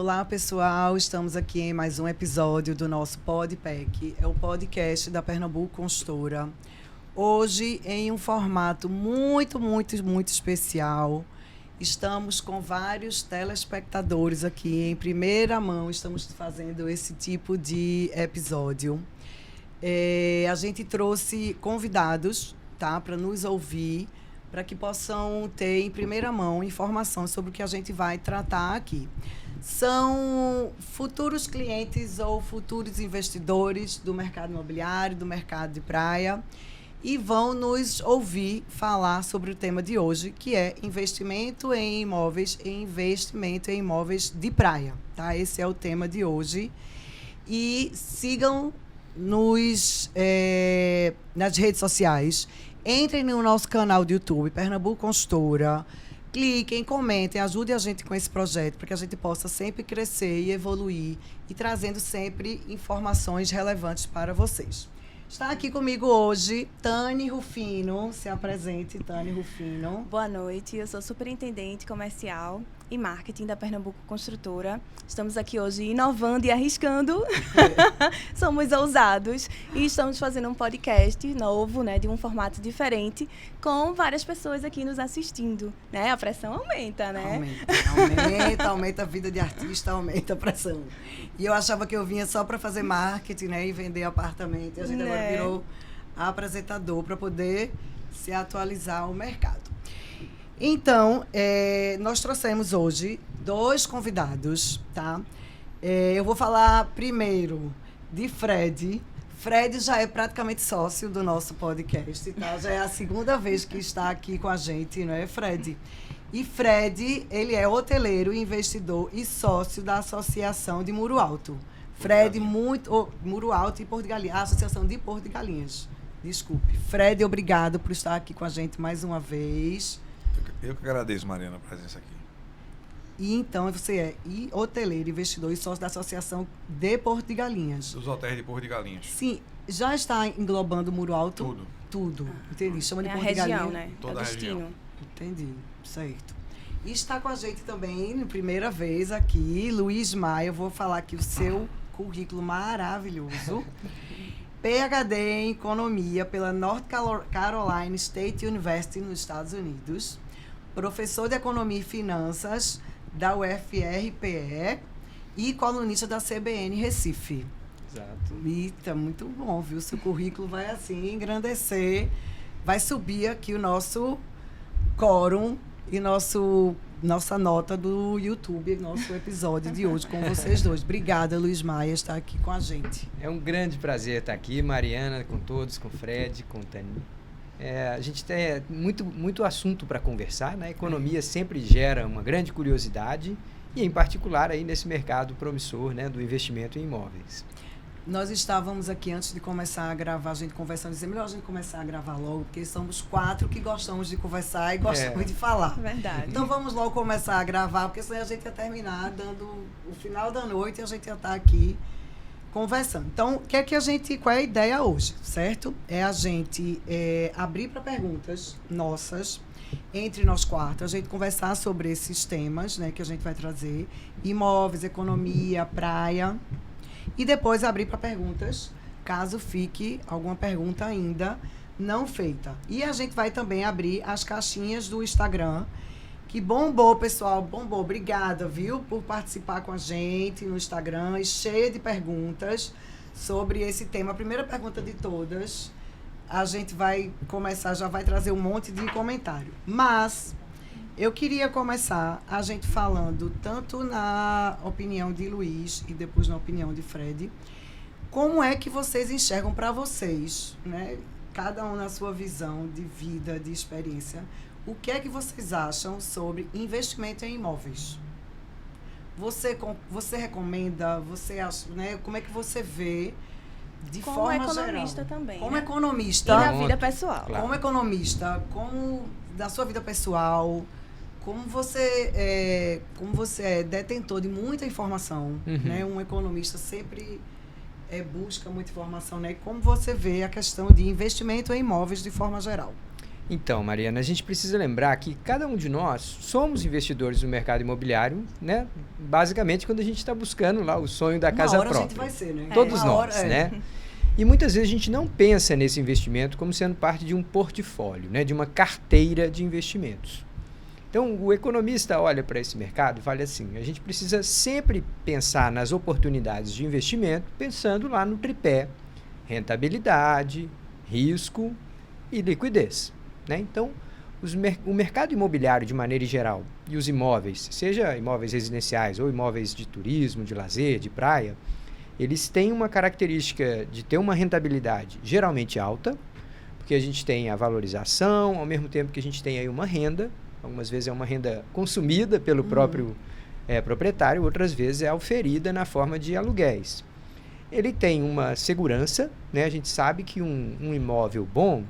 Olá, pessoal. Estamos aqui em mais um episódio do nosso Podpack. É o podcast da Pernambuco Construtora. Hoje, em um formato muito especial. Estamos com vários telespectadores aqui em primeira mão. Estamos fazendo esse tipo de episódio. A gente trouxe convidados, tá, para nos ouvir, para que possam ter em primeira mão informação sobre o que a gente vai tratar aqui. São futuros clientes ou futuros investidores do mercado imobiliário, do mercado de praia, e vão nos ouvir falar sobre o tema de hoje, que é investimento em imóveis e investimento em imóveis de praia. Tá? Esse é o tema de hoje. E sigam nas redes sociais. Entrem no nosso canal do YouTube, Pernambuco Construtora. Cliquem, comentem, ajudem a gente com esse projeto, para que a gente possa sempre crescer e evoluir e trazendo sempre informações relevantes para vocês. Está aqui comigo hoje Tani Rufino. Se apresente, Tani Rufino. Boa noite, eu sou superintendente comercial e marketing da Pernambuco Construtora. Estamos aqui hoje inovando e arriscando. Somos ousados e estamos fazendo um podcast novo, né, de um formato diferente, com várias pessoas aqui nos assistindo, né? A pressão aumenta, né? Aumenta a vida de artista, aumenta a pressão. E eu achava que eu vinha só para fazer marketing, né, e vender apartamento. E a gente agora virou apresentador para poder se atualizar ao mercado. Então, nós trouxemos hoje 2 convidados, tá? Eu vou falar primeiro de Fred. Fred já é praticamente sócio do nosso podcast, tá? Já é a segunda vez que está aqui com a gente, não é, Fred? E Fred, ele é hoteleiro, investidor e sócio da Associação de Muro Alto. Fred, Muro Alto e Porto de Galinhas, a Associação de Porto de Galinhas. Desculpe. Fred, obrigado por estar aqui com a gente mais uma vez. Eu que agradeço, Mariana, a presença aqui. E então você é hoteleiro, investidor e sócio da Associação de Porto de Galinhas. Dos hotéis de Porto de Galinhas. Sim, já está englobando o Muro Alto? Tudo. Entendi. Chama de é Porto a de região, Galinhas. né? Toda é o a destino. região. Entendi, certo. E está com a gente também, primeira vez aqui, Luiz Maia. Eu vou falar aqui o seu currículo maravilhoso. PhD em Economia pela North Carolina State University, nos Estados Unidos. Professor de Economia e Finanças da UFRPE e colunista da CBN Recife. Exato. Eita, muito bom, viu? Seu currículo vai assim engrandecer, vai subir aqui o nosso quórum e nossa nota do YouTube, nosso episódio de hoje com vocês dois. Obrigada, Luiz Maia, estar aqui com a gente. É um grande prazer estar aqui, Mariana, com todos, com o Fred, com o Tani. A gente tem muito assunto para conversar, né? A economia sempre gera uma grande curiosidade e, em particular, aí nesse mercado promissor, né, do investimento em imóveis. Nós estávamos aqui, antes de começar a gravar, a gente conversando, dizendo, melhor a gente começar a gravar logo, porque somos 4 que gostamos de conversar e gostamos de falar. Verdade. Então vamos logo começar a gravar, porque senão a gente ia terminar dando o final da noite e a gente ia estar aqui conversando. Então, qual é a ideia hoje, certo? É a gente abrir para perguntas nossas, entre nós 4, a gente conversar sobre esses temas, né, que a gente vai trazer, imóveis, economia, praia, e depois abrir para perguntas, caso fique alguma pergunta ainda não feita. E a gente vai também abrir as caixinhas do Instagram, que bombou, pessoal, bombou. Obrigada, viu, por participar com a gente no Instagram, e cheia de perguntas sobre esse tema. A primeira pergunta de todas, a gente vai começar, já vai trazer um monte de comentário. Mas eu queria começar a gente falando, tanto na opinião de Luiz e depois na opinião de Fred, como é que vocês enxergam para vocês, né? Cada um na sua visão de vida, de experiência, o que é que vocês acham sobre investimento em imóveis? Você recomenda, você acha, né? Como é que você vê de Como forma geral? Como economista também. Como né? economista. E na vida pessoal. Claro. Como economista, como da sua vida pessoal, como você é detentor de muita informação, né? Um economista sempre busca muita informação, né? Como você vê a questão de investimento em imóveis de forma geral? Então, Mariana, a gente precisa lembrar que cada um de nós somos investidores no mercado imobiliário, né? Basicamente, quando a gente está buscando lá o sonho da casa própria. A gente vai ser, né? Todos nós, né? E muitas vezes a gente não pensa nesse investimento como sendo parte de um portfólio, né? De uma carteira de investimentos. Então, o economista olha para esse mercado e fala assim, a gente precisa sempre pensar nas oportunidades de investimento, pensando lá no tripé, rentabilidade, risco e liquidez. Né? Então, o mercado imobiliário de maneira geral e os imóveis, seja imóveis residenciais ou imóveis de turismo, de lazer, de praia, eles têm uma característica de ter uma rentabilidade geralmente alta, porque a gente tem a valorização, ao mesmo tempo que a gente tem aí uma renda, algumas vezes é uma renda consumida pelo próprio proprietário, outras vezes é oferida na forma de aluguéis. Ele tem uma segurança, né? A gente sabe que um imóvel bom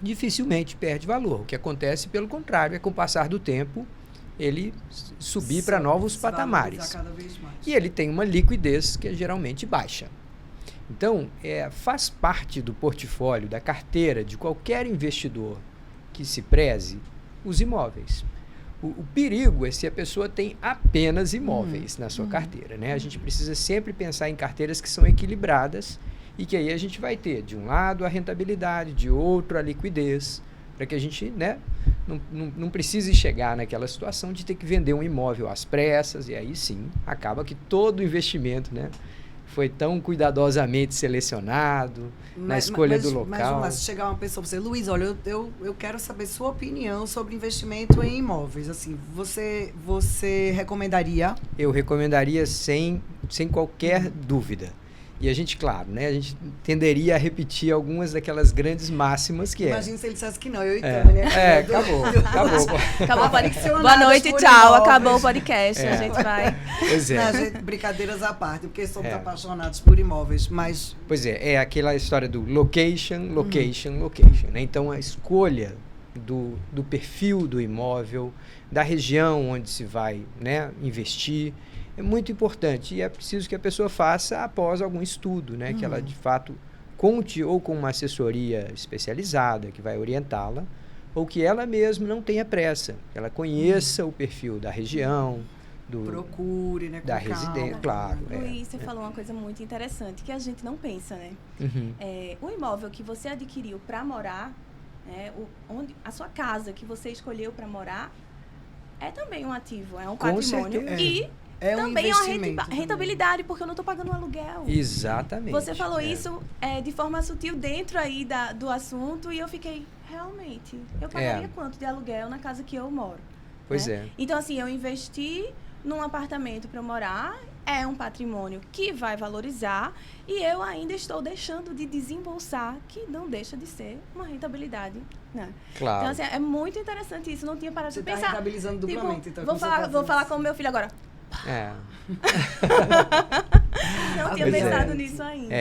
dificilmente perde valor. O que acontece, pelo contrário, é com o passar do tempo, ele subir para novos patamares. Cada vez mais. E ele tem uma liquidez que é geralmente baixa. Então, faz parte do portfólio, da carteira de qualquer investidor que se preze os imóveis. O perigo é se a pessoa tem apenas imóveis na sua carteira. Né? A gente precisa sempre pensar em carteiras que são equilibradas e que aí a gente vai ter, de um lado, a rentabilidade, de outro, a liquidez, para que a gente, né, não precise chegar naquela situação de ter que vender um imóvel às pressas, e aí sim, acaba que todo o investimento, né, foi tão cuidadosamente selecionado, na escolha do local. Mas vamos lá, se chegar uma pessoa para você, Luiz, olha, eu quero saber sua opinião sobre investimento em imóveis. Assim, você recomendaria? Eu recomendaria sem qualquer dúvida. E a gente, claro, né, a gente tenderia a repetir algumas daquelas grandes máximas que Imagina se ele dissesse que não, eu e Tânia. Acabou. Acabou o podcast. Boa noite, tchau. Acabou o podcast. A gente vai... Pois é. Não, brincadeiras à parte, porque somos apaixonados por imóveis, mas... Pois é aquela história do location, né? Então, a escolha do perfil do imóvel, da região onde se vai, né, investir, é muito importante e é preciso que a pessoa faça após algum estudo, né? Que ela, de fato, conte ou com uma assessoria especializada que vai orientá-la, ou que ela mesma não tenha pressa, que ela conheça o perfil da região, procure, né, da residência, claro. Luiz, você falou uma coisa muito interessante que a gente não pensa, né? O imóvel que você adquiriu para morar, a sua casa que você escolheu para morar, é também um ativo, é um patrimônio e também é uma rentabilidade, porque eu não estou pagando um aluguel. Exatamente. Você falou isso de forma sutil dentro aí do assunto e eu fiquei, realmente, eu pagaria quanto de aluguel na casa que eu moro? Pois né? é. Então, assim, eu investi num apartamento para morar, é um patrimônio que vai valorizar e eu ainda estou deixando de desembolsar, que não deixa de ser uma rentabilidade. Né? Claro. Então, assim, é muito interessante isso, não tinha parado de pensar. Você está rentabilizando duplamente. Tipo, então, vou falar com o meu filho agora. Não tinha pensado nisso ainda.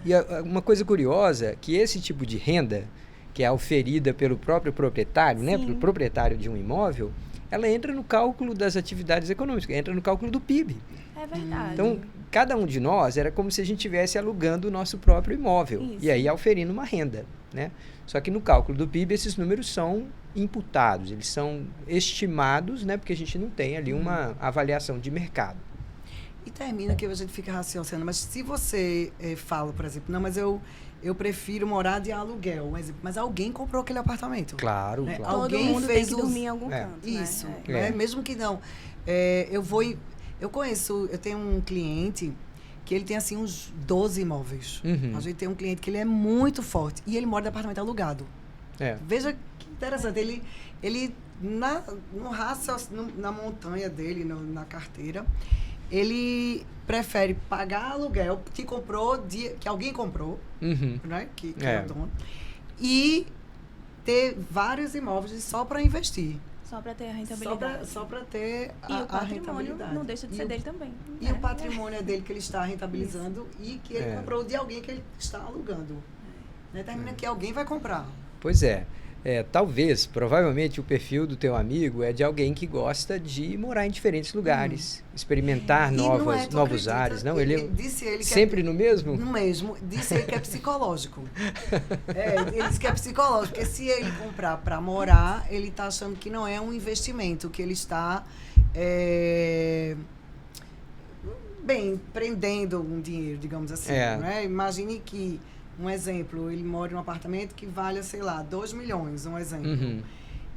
E uma coisa curiosa, que esse tipo de renda, que é oferida pelo próprio proprietário, né, pelo proprietário de um imóvel, ela entra no cálculo das atividades econômicas, entra no cálculo do PIB. É verdade. Então, cada um de nós era como se a gente estivesse alugando o nosso próprio imóvel. Isso. E aí auferindo uma renda. Né? Só que no cálculo do PIB, esses números são imputados, eles são estimados, né, porque a gente não tem ali uma avaliação de mercado. E termina que a gente fica raciocinando. Mas se você fala, por exemplo, não, mas eu prefiro morar de aluguel, mas alguém comprou aquele apartamento. Claro, né? claro. Todo mundo tem que dormir em algum canto. Isso, né? Né? Mesmo que não. Eu tenho um cliente que ele tem assim uns 12 imóveis. A gente tem um cliente que ele é muito forte e ele mora em apartamento alugado. Veja que interessante. Ele na montanha dele, na carteira, ele prefere pagar aluguel que alguém comprou, né? Que é o dono, e ter vários imóveis só para investir. Só para ter a rentabilidade. Só para ter e o patrimônio rentabilidade. não deixa de ser dele também. E o patrimônio é dele que ele está rentabilizando e que ele comprou de alguém que ele está alugando. Né? Termina que alguém vai comprar. Pois é. Talvez, provavelmente, o perfil do teu amigo é de alguém que gosta de morar em diferentes lugares, experimentar E não novos acredita, ares. Não, ele disse ele que sempre no mesmo? No mesmo. Disse ele que é psicológico. Ele disse que é psicológico, porque se ele comprar para morar, ele está achando que não é um investimento, que ele está prendendo um dinheiro, digamos assim. Né? Imagine que, um exemplo, ele mora em um apartamento que vale, sei lá, 2 milhões, um exemplo. Uhum.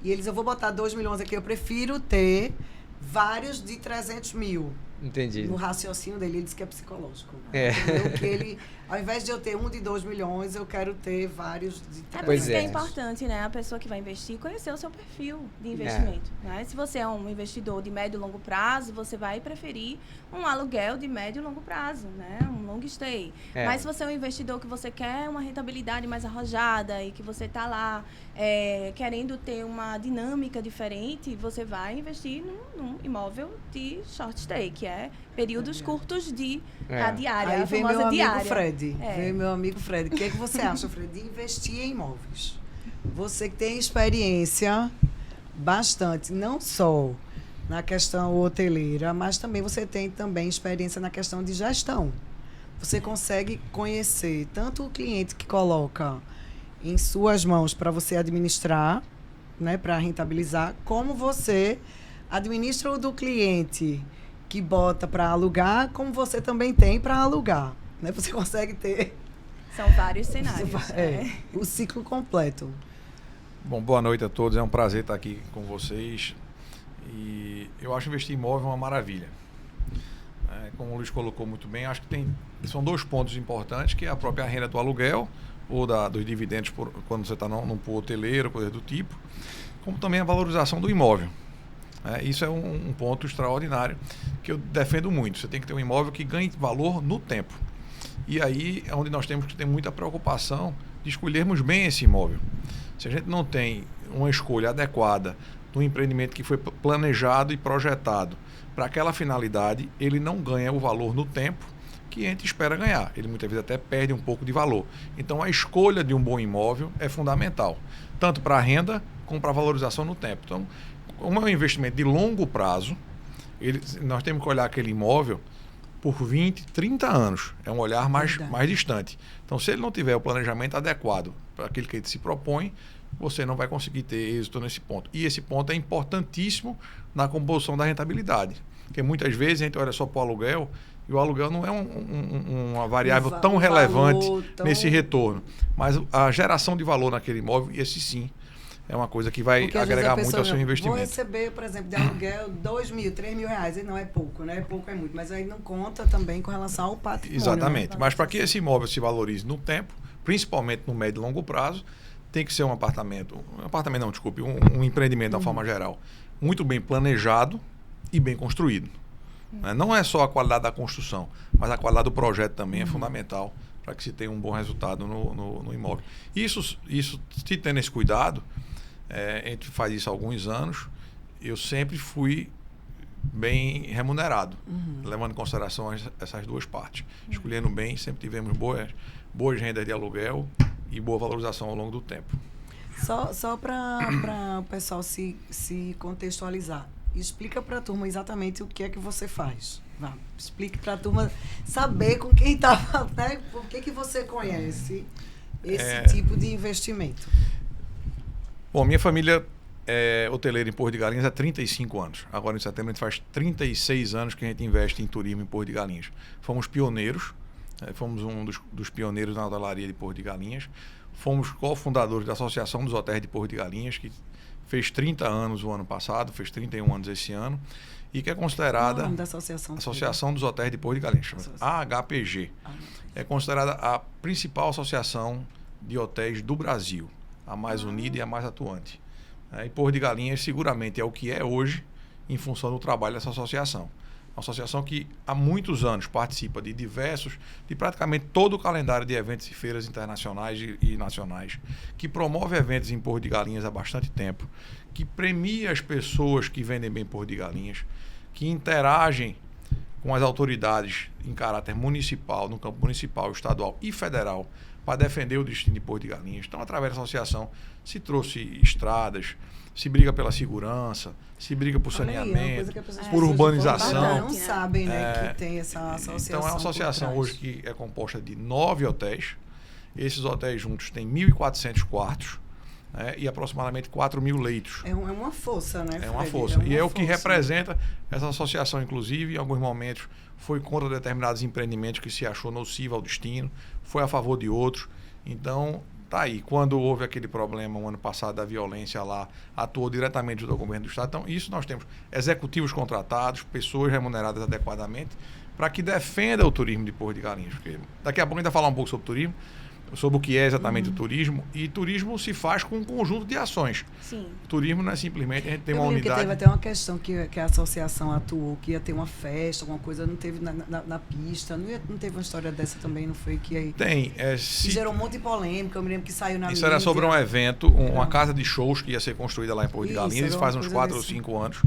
E eles, eu vou botar 2 milhões aqui, eu prefiro ter vários de 300 mil. Entendi. No raciocínio dele, ele disse que é psicológico. É. Entendeu? Que ele, ao invés de eu ter um de 2 milhões, eu quero ter vários de 300. Por Pois isso que é é. importante, né? A pessoa que vai investir conhecer o seu perfil de investimento. Né? Se você é um investidor de médio e longo prazo, você vai preferir um aluguel de médio e longo prazo, né? Um long stay. Mas se você é um investidor que você quer uma rentabilidade mais arrojada e que você está lá querendo ter uma dinâmica diferente, você vai investir num imóvel de short stay, que é períodos curtos de a diária, Aí a vem famosa meu amigo diária. Fred. Vem meu amigo Fred. O que é que você acha, Fred, de investir em imóveis? Você que tem experiência bastante, não só na questão hoteleira, mas também você tem também experiência na questão de gestão. Você consegue conhecer tanto o cliente que coloca em suas mãos para você administrar, né, para rentabilizar, como você administra o do cliente que bota para alugar, como você também tem para alugar. Né? Você consegue ter São vários cenários. o ciclo completo. Bom, boa noite a todos. É um prazer estar aqui com vocês. E eu acho investir em imóvel uma maravilha. Como o Luiz colocou muito bem, acho que são 2 pontos importantes, que é a própria renda do aluguel ou dos dividendos quando você está num pool hoteleiro, coisa do tipo, como também a valorização do imóvel. Isso é um ponto extraordinário que eu defendo muito. Você tem que ter um imóvel que ganhe valor no tempo. E aí é onde nós temos que ter muita preocupação de escolhermos bem esse imóvel. Se a gente não tem uma escolha adequada de um empreendimento que foi planejado e projetado para aquela finalidade, ele não ganha o valor no tempo que a gente espera ganhar. Ele muitas vezes até perde um pouco de valor. Então a escolha de um bom imóvel é fundamental, tanto para a renda como para a valorização no tempo. Então, como é um investimento de longo prazo, nós temos que olhar aquele imóvel por 20, 30 anos. É um olhar mais distante. Então, se ele não tiver o planejamento adequado para aquilo que ele se propõe, você não vai conseguir ter êxito nesse ponto. E esse ponto é importantíssimo na composição da rentabilidade. Porque muitas vezes a gente olha só para o aluguel, e o aluguel não é uma variável tão relevante nesse retorno. Mas a geração de valor naquele imóvel, esse sim, é uma coisa que vai agregar muito ao seu investimento. Vou receber, por exemplo, de aluguel 2 mil, 3 mil reais. E não é pouco, né? Pouco é muito. Mas aí não conta também com relação ao patrimônio. Exatamente. Né? Mas para que esse imóvel se valorize no tempo, principalmente no médio e longo prazo, tem que ser um empreendimento da forma geral, muito bem planejado e bem construído. Não é só a qualidade da construção, mas a qualidade do projeto também é fundamental para que se tenha um bom resultado no imóvel. Isso, se tendo esse cuidado, a gente faz isso há alguns anos, eu sempre fui bem remunerado, levando em consideração essas 2 partes. Escolhendo bem, sempre tivemos boas rendas de aluguel e boa valorização ao longo do tempo. Só para o pessoal se contextualizar, explica para a turma exatamente o que é que você faz. Explique para a turma saber com quem está, né? Por que você conhece esse tipo de investimento. Bom, minha família é hoteleira em Porto de Galinhas há 35 anos. Agora, em setembro, a gente faz 36 anos que a gente investe em turismo em Porto de Galinhas. Fomos pioneiros, fomos um dos pioneiros na hotelaria de Porto de Galinhas. Fomos cofundadores da Associação dos Hotéis de Porto de Galinhas, que fez 30 anos o ano passado, fez 31 anos esse ano, e que é considerada... Qual é o nome da associação? Associação dos Hotéis de Porto de Galinhas, AHPG. É considerada a principal associação de hotéis do Brasil, a mais unida e a mais atuante. E Porto de Galinhas seguramente é o que é hoje em função do trabalho dessa associação. Uma associação que há muitos anos participa de praticamente todo o calendário de eventos e feiras internacionais e nacionais, que promove eventos em Porto de Galinhas há bastante tempo, que premia as pessoas que vendem bem Porto de Galinhas, que interagem com as autoridades em caráter municipal, no campo municipal, estadual e federal, para defender o destino de Porto de Galinhas. Então, através da associação, se trouxe estradas, se briga pela segurança, se briga por Olha aí, é uma saneamento, coisa que as pessoas por de urbanização. fora não sabem, né, que tem essa associação. Então, é uma associação por trás. hoje que é composta de 9 hotéis. Esses hotéis juntos têm 1.400 quartos, né, e aproximadamente 4.000 leitos. É uma força, né, É uma Fred? força. E é o que força. representa essa associação, inclusive, em alguns momentos foi contra determinados empreendimentos que se achou nocivo ao destino, foi a favor de outros. Então, tá aí. Quando houve aquele problema o ano passado da violência lá, atuou diretamente do governo do Estado. Então, isso nós temos executivos contratados, pessoas remuneradas adequadamente, para que defenda o turismo de Porto de Galinhas. Porque daqui a pouco a gente vai falar um pouco sobre turismo, sobre o que é exatamente o turismo, e turismo se faz com um conjunto de ações. Sim. O turismo não é simplesmente a gente tem Eu uma lembro que unidade. teve até uma questão que a associação atuou, que ia ter uma festa, alguma coisa, não teve na pista, não teve uma história dessa também, não foi? Que aí Tem. que gerou um monte de polêmica, eu me lembro que saiu na Isso mídia. era sobre um evento, uma casa de shows que ia ser construída lá em Porto de Isso, Galinhas, era faz uma uns coisa 4 ou desse. 5 anos,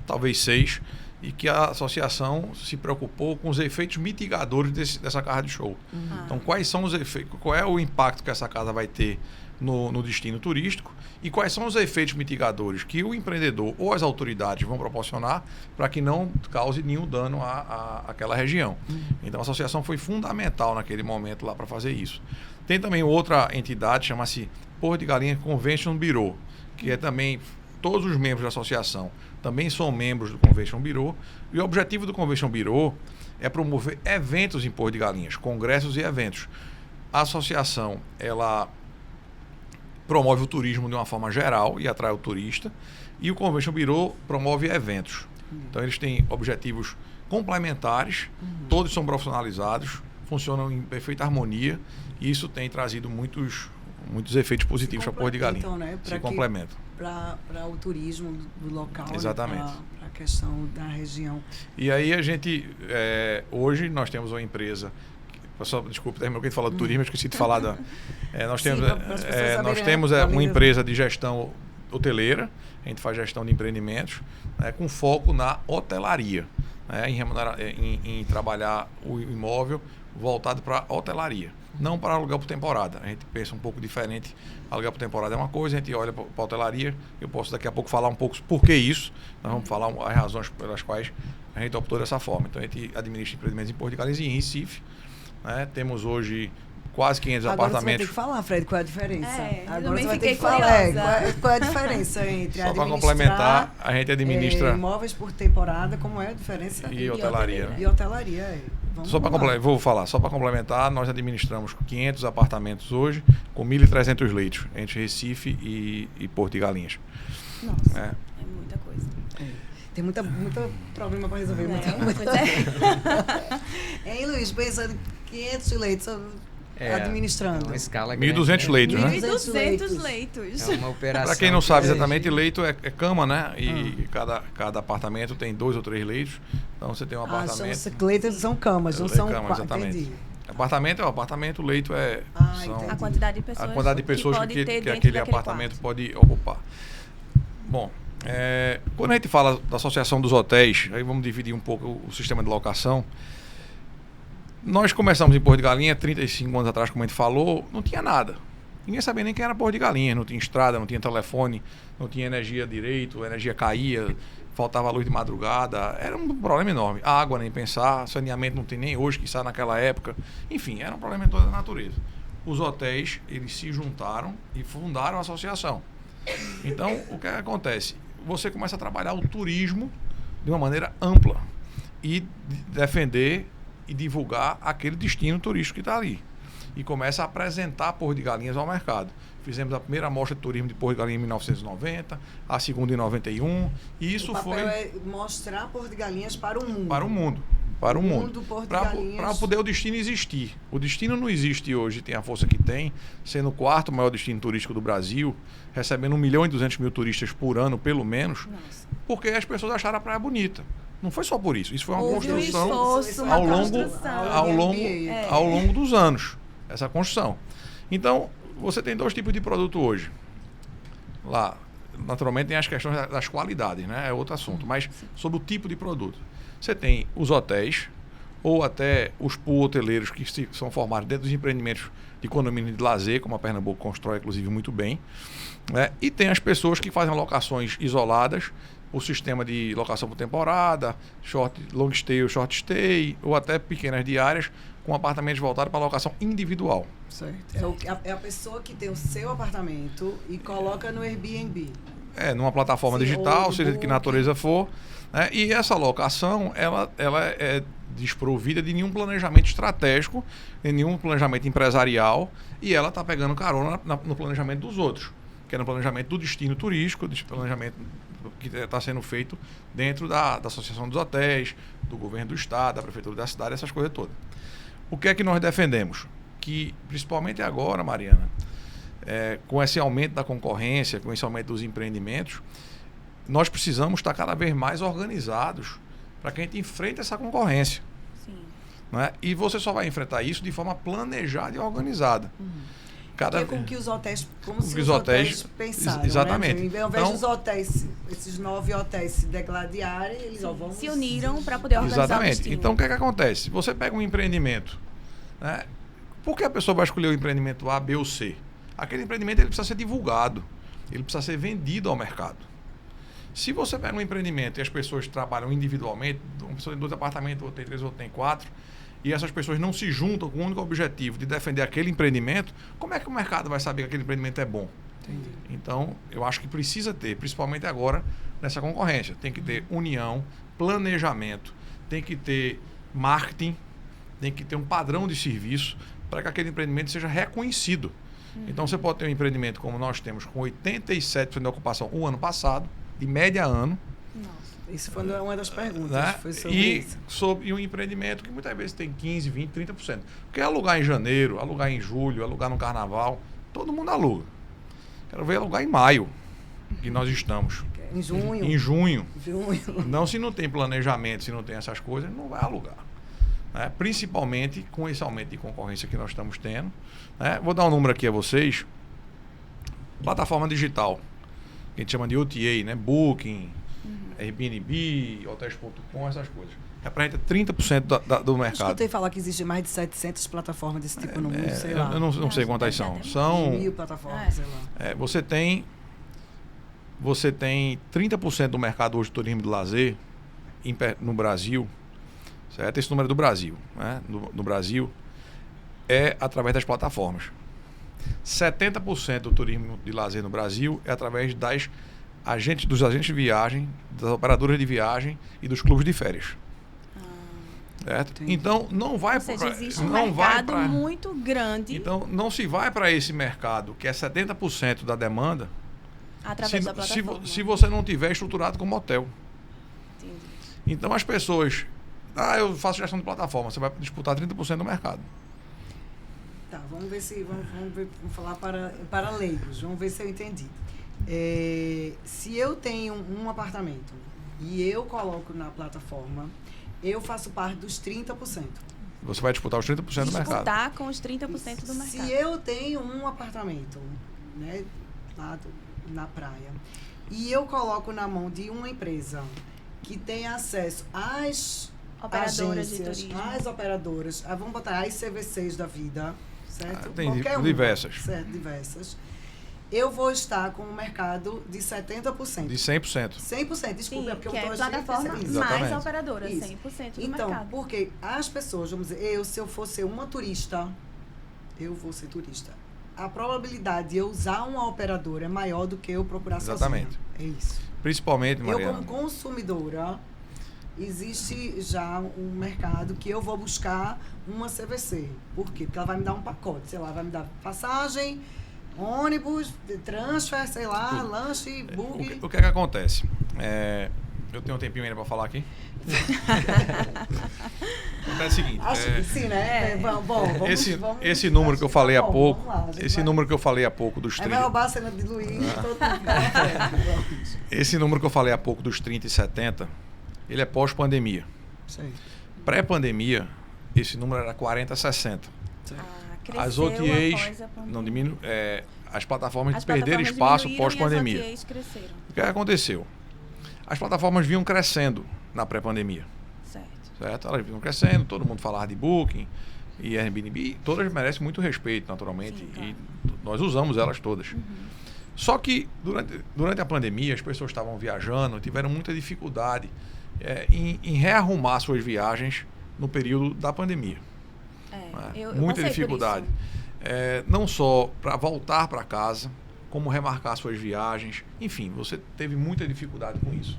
talvez 6, e que a associação se preocupou com os efeitos mitigadores dessa casa de show. Então, quais são os efeitos, qual é o impacto que essa casa vai ter no destino turístico e quais são os efeitos mitigadores que o empreendedor ou as autoridades vão proporcionar para que não cause nenhum dano àquela região. Então, a associação foi fundamental naquele momento lá para fazer isso. Tem também outra entidade, chama-se Porto de Galinhas Convention Bureau, que é também todos os membros da associação também são membros do Convention Bureau, e o objetivo do Convention Bureau é promover eventos em Porto de Galinhas, congressos e eventos. A associação, ela promove o turismo de uma forma geral e atrai o turista, e o Convention Bureau promove eventos. Então, eles têm objetivos complementares, todos são profissionalizados, funcionam em perfeita harmonia, e isso tem trazido muitos efeitos positivos para Porto de Galinhas. Então, né, Se complementam. para o turismo do local, Exatamente. Né, para a questão da região. E aí a gente, hoje nós temos uma empresa, desculpa, terminou que a gente falou de turismo, eu esqueci de falar nós Sim, temos, para as pessoas saberem, nós temos né, uma empresa de gestão hoteleira, a gente faz gestão de empreendimentos, né, com foco na hotelaria, né, em trabalhar o imóvel voltado para hotelaria, não para aluguel por temporada. A gente pensa um pouco diferente. Aluguel por temporada é uma coisa, a gente olha para a hotelaria. Eu posso daqui a pouco falar um pouco por que isso. Nós vamos falar as razões pelas quais a gente optou dessa forma. Então, a gente administra empreendimentos em Porto de Galinhas e em Recife. Né? Temos hoje quase 500 Agora apartamentos. você vai ter que falar, Fred, qual é a diferença? Eu Agora também você vai ter fiquei que falar curiosa. qual é a diferença entre Só para administrar, complementar, a gente administra imóveis por temporada, como é a diferença? e hotelaria. E hotelaria. Vamos Só para lá. vou falar, só para complementar, nós administramos 500 apartamentos hoje, com 1.300 leitos, entre Recife e Porto de Galinhas. Nossa, É. é muita coisa. Tem muito problema para resolver. Pois é. Hein, Luiz? Pensando em 500 leitos administrando. É uma escala 1.200 leitos, né? 1.200 leitos. É uma operação. Para quem não sabe que- exatamente, leito é cama, né? E cada apartamento tem 2 ou 3 leitos. Então você tem um apartamento. São camas, não É, são cama, exatamente. Entendi. Apartamento é um apartamento, leito é. São entendi. A quantidade de pessoas, a quantidade de pessoas pode que ter dentro aquele daquele apartamento quarto. pode ocupar. Bom, quando a gente fala da Associação dos Hotéis, aí vamos dividir um pouco o sistema de locação. Nós começamos em Porto de Galinhas 35 anos atrás, como a gente falou, não tinha nada. Ninguém sabia nem quem era Porto de Galinhas, não tinha estrada, não tinha telefone, não tinha energia direito, a energia caía, faltava luz de madrugada, era um problema enorme. A água nem pensar, saneamento não tem nem hoje, que está naquela época. Enfim, era um problema em toda a natureza. Os hotéis, eles se juntaram e fundaram a associação. Então, o que acontece? Você começa a trabalhar o turismo de uma maneira ampla e defender e divulgar aquele destino turístico que está ali. E começa a apresentar Porto de Galinhas ao mercado. Fizemos a primeira mostra de turismo de Porto de Galinhas em 1990, a segunda em 91, e isso O papel foi é mostrar Porto de Galinhas para o mundo. para o mundo. Para o mundo. Porto de Para Galinhas. poder o destino existir. O destino não existe hoje, tem a força que tem, sendo o 4º maior destino turístico do Brasil, recebendo 1.200.000 turistas por ano, pelo menos, Nossa. porque as pessoas acharam a praia bonita. Não foi só por isso. Isso foi uma Houve um construção esforço, ao uma longo, construção. ao longo dos anos, essa construção. Então, você tem 2 tipos de produto hoje. Lá, naturalmente, tem as questões das qualidades, né? É outro assunto. Mas sobre o tipo de produto. Você tem os hotéis, ou até os pool hoteleiros que são formados dentro dos empreendimentos de condomínio de lazer, como a Pernambuco constrói, inclusive, muito bem. Né? E tem as pessoas que fazem locações isoladas, o sistema de locação por temporada, long stay ou short stay, ou até pequenas diárias, com apartamentos voltados para locação individual. Certo. É a pessoa que tem o seu apartamento e coloca no Airbnb. Numa plataforma digital, seja de que natureza for. Né? E essa locação, ela é desprovida de nenhum planejamento estratégico, de nenhum planejamento empresarial, e ela está pegando carona no planejamento dos outros, que é no planejamento do destino turístico, do planejamento que está sendo feito dentro da Associação dos Hotéis, do governo do estado, da prefeitura da cidade, essas coisas todas. O que é que nós defendemos? Que, principalmente agora, Mariana, com esse aumento da concorrência, com esse aumento dos empreendimentos, nós precisamos estar cada vez mais organizados para que a gente enfrente essa concorrência. Sim. Né? E você só vai enfrentar isso de forma planejada e organizada. É como que os hotéis, os hotéis pensaram, exatamente. Né? Ao invés dos hotéis, esses 9 hotéis se degladiarem, eles vão se uniram para poder organizar exatamente. o destino. Então, o que é que acontece? Você pega um empreendimento, né? Por que a pessoa vai escolher o empreendimento A, B ou C? Aquele empreendimento ele precisa ser divulgado, ele precisa ser vendido ao mercado. Se você pega um empreendimento e as pessoas trabalham individualmente, uma pessoa tem 2 apartamentos, outra tem 3, outra tem 4, e essas pessoas não se juntam com o único objetivo de defender aquele empreendimento, como é que o mercado vai saber que aquele empreendimento é bom? Entendi. Então, eu acho que precisa ter, principalmente agora, nessa concorrência. Tem que ter união, planejamento, tem que ter marketing, tem que ter um padrão de serviço para que aquele empreendimento seja reconhecido. Então, você pode ter um empreendimento como nós temos, com 87% de ocupação o ano passado, de média ano. Nossa. Isso foi uma das perguntas. Né? Foi sobre E um empreendimento que muitas vezes tem 15%, 20%, 30%. Porque alugar em janeiro, alugar em julho, alugar no carnaval, todo mundo aluga. Quero ver alugar em maio, que nós estamos. Em junho. Em junho. Junho. Não, se não tem planejamento, se não tem essas coisas, não vai alugar. Né? Principalmente com esse aumento de concorrência que nós estamos tendo. Né? Vou dar um número aqui a vocês. Plataforma digital, que a gente chama de OTA, né? Booking, Airbnb, hotels.com, essas coisas. Representa 30% do Eu mercado. escutei falar que existem mais de 700 plataformas desse tipo no mundo, sei lá. Eu não sei quantas são. São 1000 plataformas, sei lá. você tem 30% do mercado hoje de turismo de lazer no Brasil, certo? Esse número é do Brasil, né? No Brasil é através das plataformas. 70% do turismo de lazer no Brasil é através dos agentes de viagem, das operadoras de viagem e dos clubes de férias. Certo? Então, não vai para... Ou seja, existe um mercado muito grande. Então, não se vai para esse mercado, que é 70% da demanda, através da plataforma. se você não tiver estruturado como hotel. Entendi. Então, as pessoas... eu faço gestão de plataforma. Você vai disputar 30% do mercado. Tá, vamos falar para leigos. Vamos ver se eu entendi. Se eu tenho um apartamento e eu coloco na plataforma, eu faço parte dos 30%. Você vai disputar os 30% do mercado. Disputar com os 30% do mercado. Se eu tenho um apartamento, né, lá na praia, e eu coloco na mão de uma empresa que tem acesso às operadoras agências, de turismo, às operadoras, vamos botar as CVCs da vida, certo? Tem Qualquer diversas. Certo, diversas. Eu vou estar com um mercado de 70%. De 100%. 100%, desculpa, sim, é porque que eu é tô plataforma mais Exatamente. operadora, Isso. 100% do Então, mercado. porque as pessoas, vamos dizer, se eu for ser uma turista, eu vou ser turista. A probabilidade de eu usar uma operadora é maior do que eu procurar Exatamente. sozinha. É isso. Principalmente, Mariana. Eu, como consumidora, existe já um mercado que eu vou buscar uma CVC. Por quê? Porque ela vai me dar um pacote. Sei lá, vai me dar passagem, ônibus, transfer, sei lá, Tudo. lanche, bug. O que é que acontece? Eu tenho um tempinho ainda para falar aqui. Acontece o seguinte. Acho que sim, né? Bom, vamos, esse número que eu falei há pouco, vamos lá, número que eu falei há pouco dos Aí 30. vai roubar a cena de Luiz, todo mundo. Esse número que eu falei há pouco dos 30 e 70, ele é pós-pandemia. Sei. Pré-pandemia, esse número era 40 a 60. Cresceu As OTAs após a pandemia. não diminuem, as plataformas As perderam plataformas espaço diminuíram pós-pandemia. E as OTAs cresceram. O que aconteceu? As plataformas vinham crescendo na pré-pandemia. Certo. certo? Elas vinham crescendo, todo mundo falava de Booking e Airbnb, todas merecem muito respeito, naturalmente, Sim, claro. e nós usamos elas todas. Só que durante a pandemia as pessoas estavam viajando, tiveram muita dificuldade em rearrumar suas viagens no período da pandemia. Eu Muita passei por dificuldade. isso. Não só para voltar para casa, como remarcar suas viagens. Enfim, você teve muita dificuldade com isso.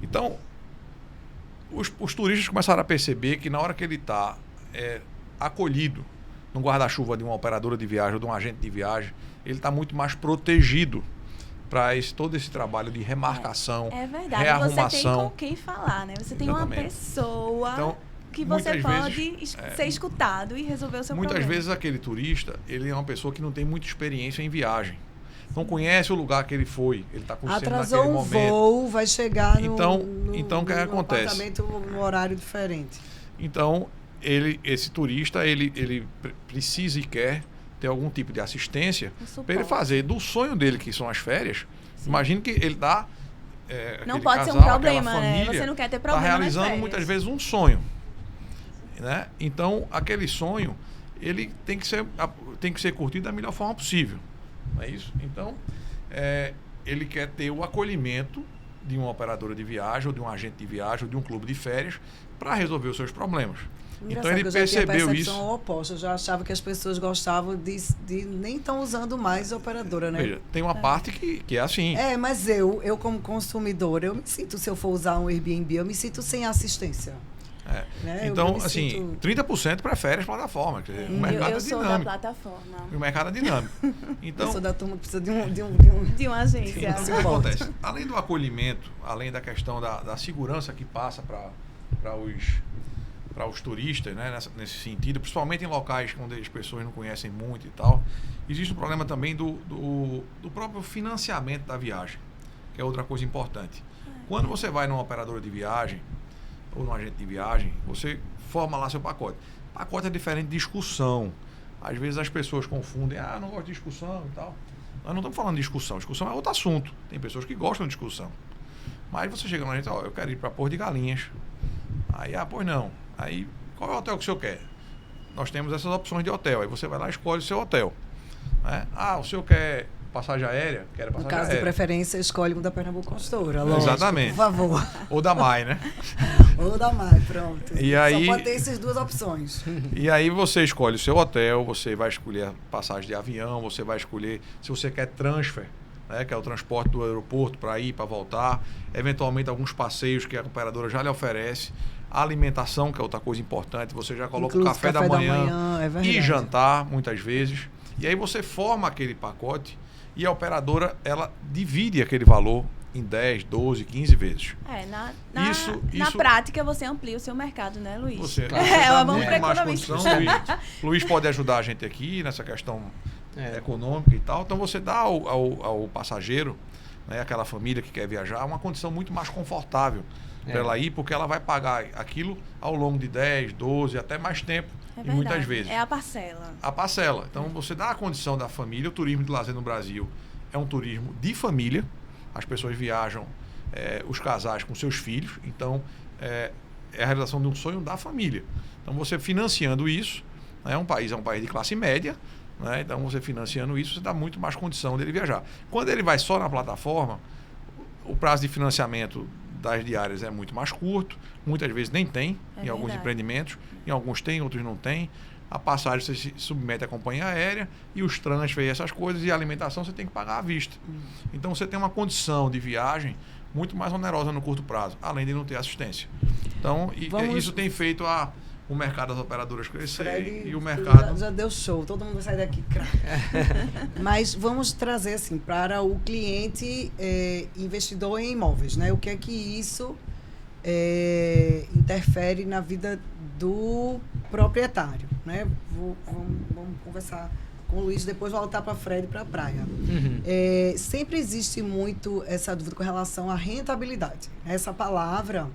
Então, os turistas começaram a perceber que na hora que ele está acolhido no guarda-chuva de uma operadora de viagem ou de um agente de viagem, ele está muito mais protegido para todo esse trabalho de remarcação, É verdade, rearrumação. você tem com quem falar, né? Você tem Exatamente. uma pessoa Então, que você muitas pode vezes, ser escutado e resolver o seu muitas problema. vezes aquele turista, ele é uma pessoa que não tem muita experiência em viagem. Não conhece o lugar que ele foi, ele está conhecendo Atrasou naquele um momento. voo, vai chegar Então, o que no acontece? apartamento no horário diferente. Então, esse turista, ele precisa e quer ter algum tipo de assistência Um para ele suporte. fazer do sonho dele, que são as férias. Imagine que ele dá Não aquele pode ser um casal, problema, aquela né? família, Você não quer ter está problema nas realizando férias. muitas vezes um sonho, né? Então, aquele sonho, ele tem que ser curtido da melhor forma possível, não é isso? Então, ele quer ter o acolhimento de uma operadora de viagem, ou de um agente de viagem, ou de um clube de férias, para resolver os seus problemas. Então, ele Engraçado, eu já tinha percebeu percepção isso. ao oposto. Eu já achava que as pessoas gostavam de nem estão usando mais a operadora, né? Veja, tem uma parte que é assim. Mas eu como consumidora, eu me sinto, se eu for usar um Airbnb, eu me sinto sem assistência. Né? Eu Então, me assim, sinto- 30% prefere as plataformas. Quer dizer, o mercado Eu é sou da dinâmico. plataforma, O mercado é dinâmico. Então, eu sou da turma que precisa de um de uma agência. então, o que acontece? Além do acolhimento, além da questão da segurança que passa para os turistas, né, nesse sentido, principalmente em locais onde as pessoas não conhecem muito e tal, existe um problema também do próprio financiamento da viagem, que é outra coisa importante. Quando você vai numa operadora de viagem ou num agente de viagem, você forma lá seu pacote. Pacote é diferente de excursão. Às vezes as pessoas confundem, não gosto de excursão e tal. Nós não estamos falando de excursão. Excursão é outro assunto. Tem pessoas que gostam de excursão. Mas você chega na gente, eu quero ir para Porto de Galinhas. Aí, pois não. Aí, qual é o hotel que o senhor quer? Nós temos essas opções de hotel. Aí você vai lá e escolhe o seu hotel. Né? O senhor quer passagem aérea? Quero No passagem caso de aérea. preferência, escolhe um da Pernambuco Consultora, lógico, Exatamente. por favor. Ou da MAI, né? Ou da MAI, pronto. E aí- Só pode ter essas duas opções. E aí você escolhe o seu hotel, você vai escolher a passagem de avião, você vai escolher se você quer transfer, né, que é o transporte do aeroporto para ir, para voltar, eventualmente alguns passeios que a operadora já lhe oferece, a alimentação, que é outra coisa importante, você já coloca Incluso o café da manhã é verdade. e jantar, muitas vezes, e aí você forma aquele pacote e a operadora, ela divide aquele valor em 10, 12, 15 vezes. Na Isso- prática, você amplia o seu mercado, né, Luiz? Você Claro. você dá É uma mão muito para mais economista. condição, Luiz pode ajudar a gente aqui nessa questão econômica e tal. Então você dá ao passageiro, né, aquela família que quer viajar, uma condição muito mais confortável para ela ir, porque ela vai pagar aquilo ao longo de 10, 12, até mais tempo, É e muitas verdade. vezes. É a parcela. A parcela. Então você dá a condição da família. O turismo de lazer no Brasil é um turismo de família. As pessoas viajam, os casais com seus filhos. Então é a realização de um sonho da família. Então você financiando isso, né, é um país de classe média, né, então você financiando isso, você dá muito mais condição dele viajar. Quando ele vai só na plataforma, o prazo de financiamento das diárias é muito mais curto, muitas vezes nem tem, em alguns verdade. empreendimentos, em alguns tem, outros não tem. A passagem você se submete à companhia aérea e os transfer e essas coisas, e a alimentação você tem que pagar à vista. Então você tem uma condição de viagem muito mais onerosa no curto prazo, além de não ter assistência. Então, isso tem feito o mercado das operadoras crescer Fred, e o mercado... já deu show, todo mundo vai sair daqui. Mas vamos trazer assim para o cliente investidor em imóveis, né? O que é que isso interfere na vida do proprietário, né? Vamos conversar com o Luiz, depois voltar para Fred e para a praia. Sempre existe muito essa dúvida com relação à rentabilidade. Essa palavra...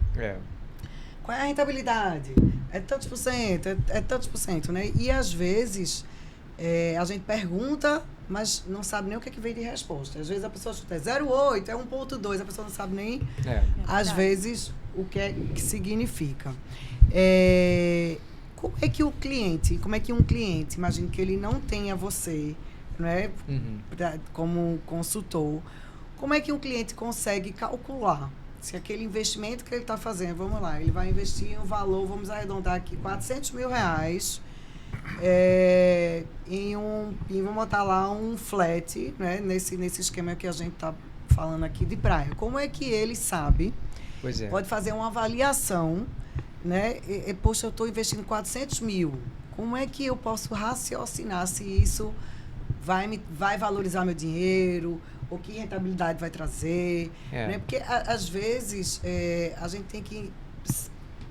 Qual é a rentabilidade? É tantos por cento, é tantos por cento, né? E às vezes a gente pergunta mas não sabe nem o que é que vem de resposta. Às vezes a pessoa chuta 0,8, é 1,2, a pessoa não sabe nem, às vezes, o que é que significa. Como é que um cliente, imagine que ele não tenha você, né, como consultor, como é que um cliente consegue calcular se aquele investimento que ele está fazendo, vamos lá, ele vai investir em um valor, vamos arredondar aqui, R$400 mil, vamos botar lá um flat, né, nesse esquema que a gente está falando aqui de praia. Como é que ele sabe, pode fazer uma avaliação, né? Poxa, eu estou investindo 400 mil. Como é que eu posso raciocinar se isso vai valorizar meu dinheiro, ou que rentabilidade vai trazer? Né? Porque, às vezes, a gente tem que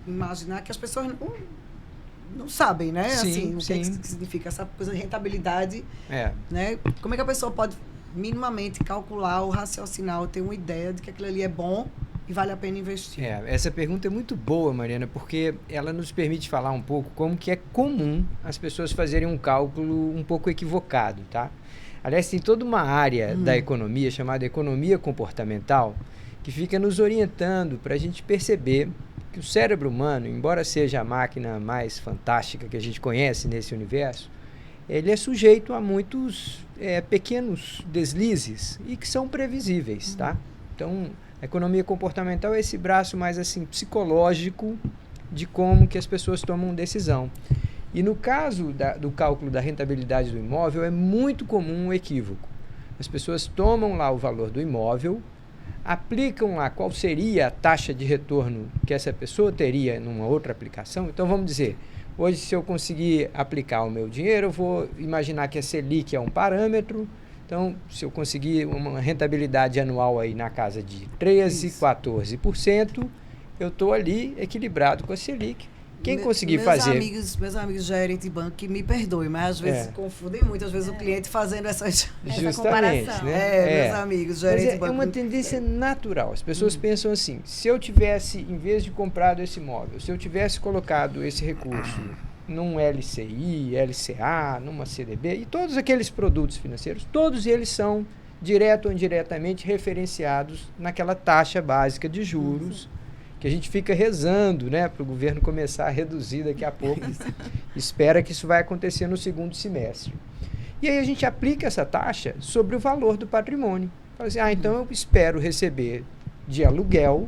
imaginar que as pessoas não sabem, né? Sim, o que significa essa coisa de rentabilidade. Né? Como é que a pessoa pode minimamente calcular ou raciocinar ou ter uma ideia de que aquilo ali é bom e vale a pena investir? Essa pergunta é muito boa, Mariana, porque ela nos permite falar um pouco como que é comum as pessoas fazerem um cálculo um pouco equivocado, tá? Aliás, tem toda uma área da economia chamada economia comportamental que fica nos orientando para a gente perceber que o cérebro humano, embora seja a máquina mais fantástica que a gente conhece nesse universo, ele é sujeito a muitos pequenos deslizes e que são previsíveis, tá? Então, a economia comportamental é esse braço mais assim psicológico de como que as pessoas tomam decisão. E no caso do cálculo da rentabilidade do imóvel, é muito comum um equívoco. As pessoas tomam lá o valor do imóvel, aplicam lá qual seria a taxa de retorno que essa pessoa teria numa outra aplicação. Então, vamos dizer, hoje, se eu conseguir aplicar o meu dinheiro, eu vou imaginar que a Selic é um parâmetro. Então, se eu conseguir uma rentabilidade anual aí na casa de 13%, 14%, eu estou ali equilibrado com a Selic. Quem conseguir fazer... Meus amigos gerentes de banco, que me perdoem, mas às vezes se confundem muito, às vezes o cliente fazendo essa comparação. Meus amigos gerentes de banco. É uma tendência natural. As pessoas pensam assim, se eu tivesse, em vez de comprado esse imóvel, se eu tivesse colocado esse recurso num LCI, LCA, numa CDB, e todos aqueles produtos financeiros, todos eles são, direto ou indiretamente, referenciados naquela taxa básica de juros, que a gente fica rezando, né, para o governo começar a reduzir daqui a pouco. Espera que isso vai acontecer no segundo semestre. E aí a gente aplica essa taxa sobre o valor do patrimônio. Fala assim, então eu espero receber de aluguel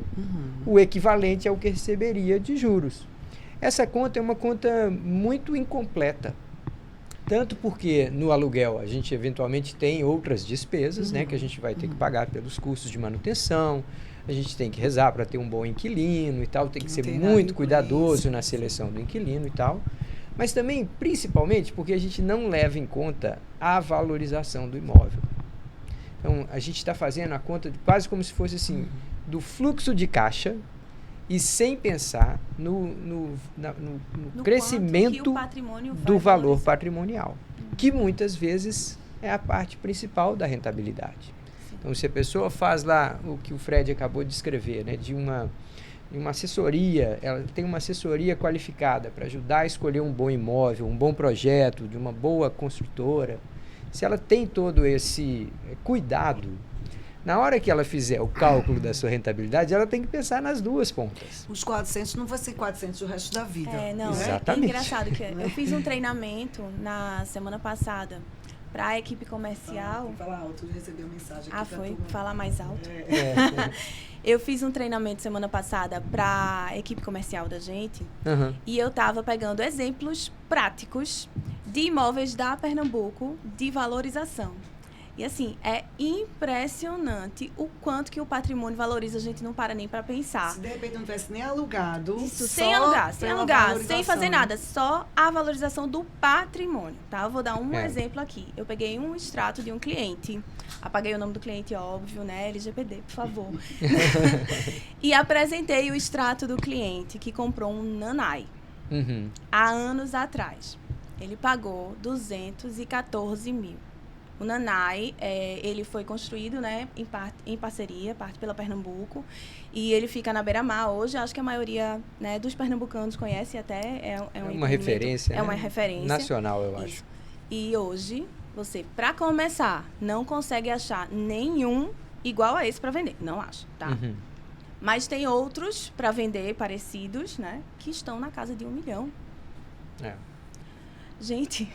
o equivalente ao que receberia de juros. Essa conta é uma conta muito incompleta, tanto porque no aluguel a gente eventualmente tem outras despesas, né, que a gente vai ter que pagar pelos custos de manutenção, a gente tem que rezar para ter um bom inquilino e tal, tem que ser muito cuidadoso na seleção do inquilino e tal, mas também, principalmente, porque a gente não leva em conta a valorização do imóvel. Então, a gente está fazendo a conta quase como se fosse assim, do fluxo de caixa, e sem pensar no crescimento do valor patrimonial, que muitas vezes é a parte principal da rentabilidade. Então, se a pessoa faz lá o que o Fred acabou de descrever, né, de uma assessoria, ela tem uma assessoria qualificada para ajudar a escolher um bom imóvel, um bom projeto, de uma boa construtora, se ela tem todo esse cuidado, na hora que ela fizer o cálculo da sua rentabilidade, ela tem que pensar nas duas pontas. Os 400 não vai ser 400 o resto da vida. Não, exatamente. É engraçado que eu fiz um treinamento na semana passada para a equipe comercial. Fala alto, recebeu mensagem aqui. Foi? Falar mais alto? Eu fiz um treinamento semana passada para a equipe comercial da gente e eu estava pegando exemplos práticos de imóveis da Pernambuco de valorização. E assim, é impressionante o quanto que o patrimônio valoriza, a gente não para nem para pensar. Se de repente não tivesse nem alugado. Isso, sem alugar, sem fazer nada, só a valorização do patrimônio, tá? Eu vou dar um exemplo aqui. Eu peguei um extrato de um cliente, apaguei o nome do cliente, óbvio, né? LGPD, por favor. E apresentei o extrato do cliente que comprou um Nanai há anos atrás. Ele pagou 214 mil. O Nanai, ele foi construído, né, em parceria, parte pela Pernambuco, e ele fica na beira-mar hoje. Acho que a maioria, né, dos pernambucanos conhece até. É uma referência. É uma referência nacional, eu acho. E hoje, Você, para começar, não consegue achar nenhum igual a esse para vender. Não acha, tá? Uhum. Mas tem outros para vender, parecidos, né? Que estão na casa de 1 milhão. É. Gente,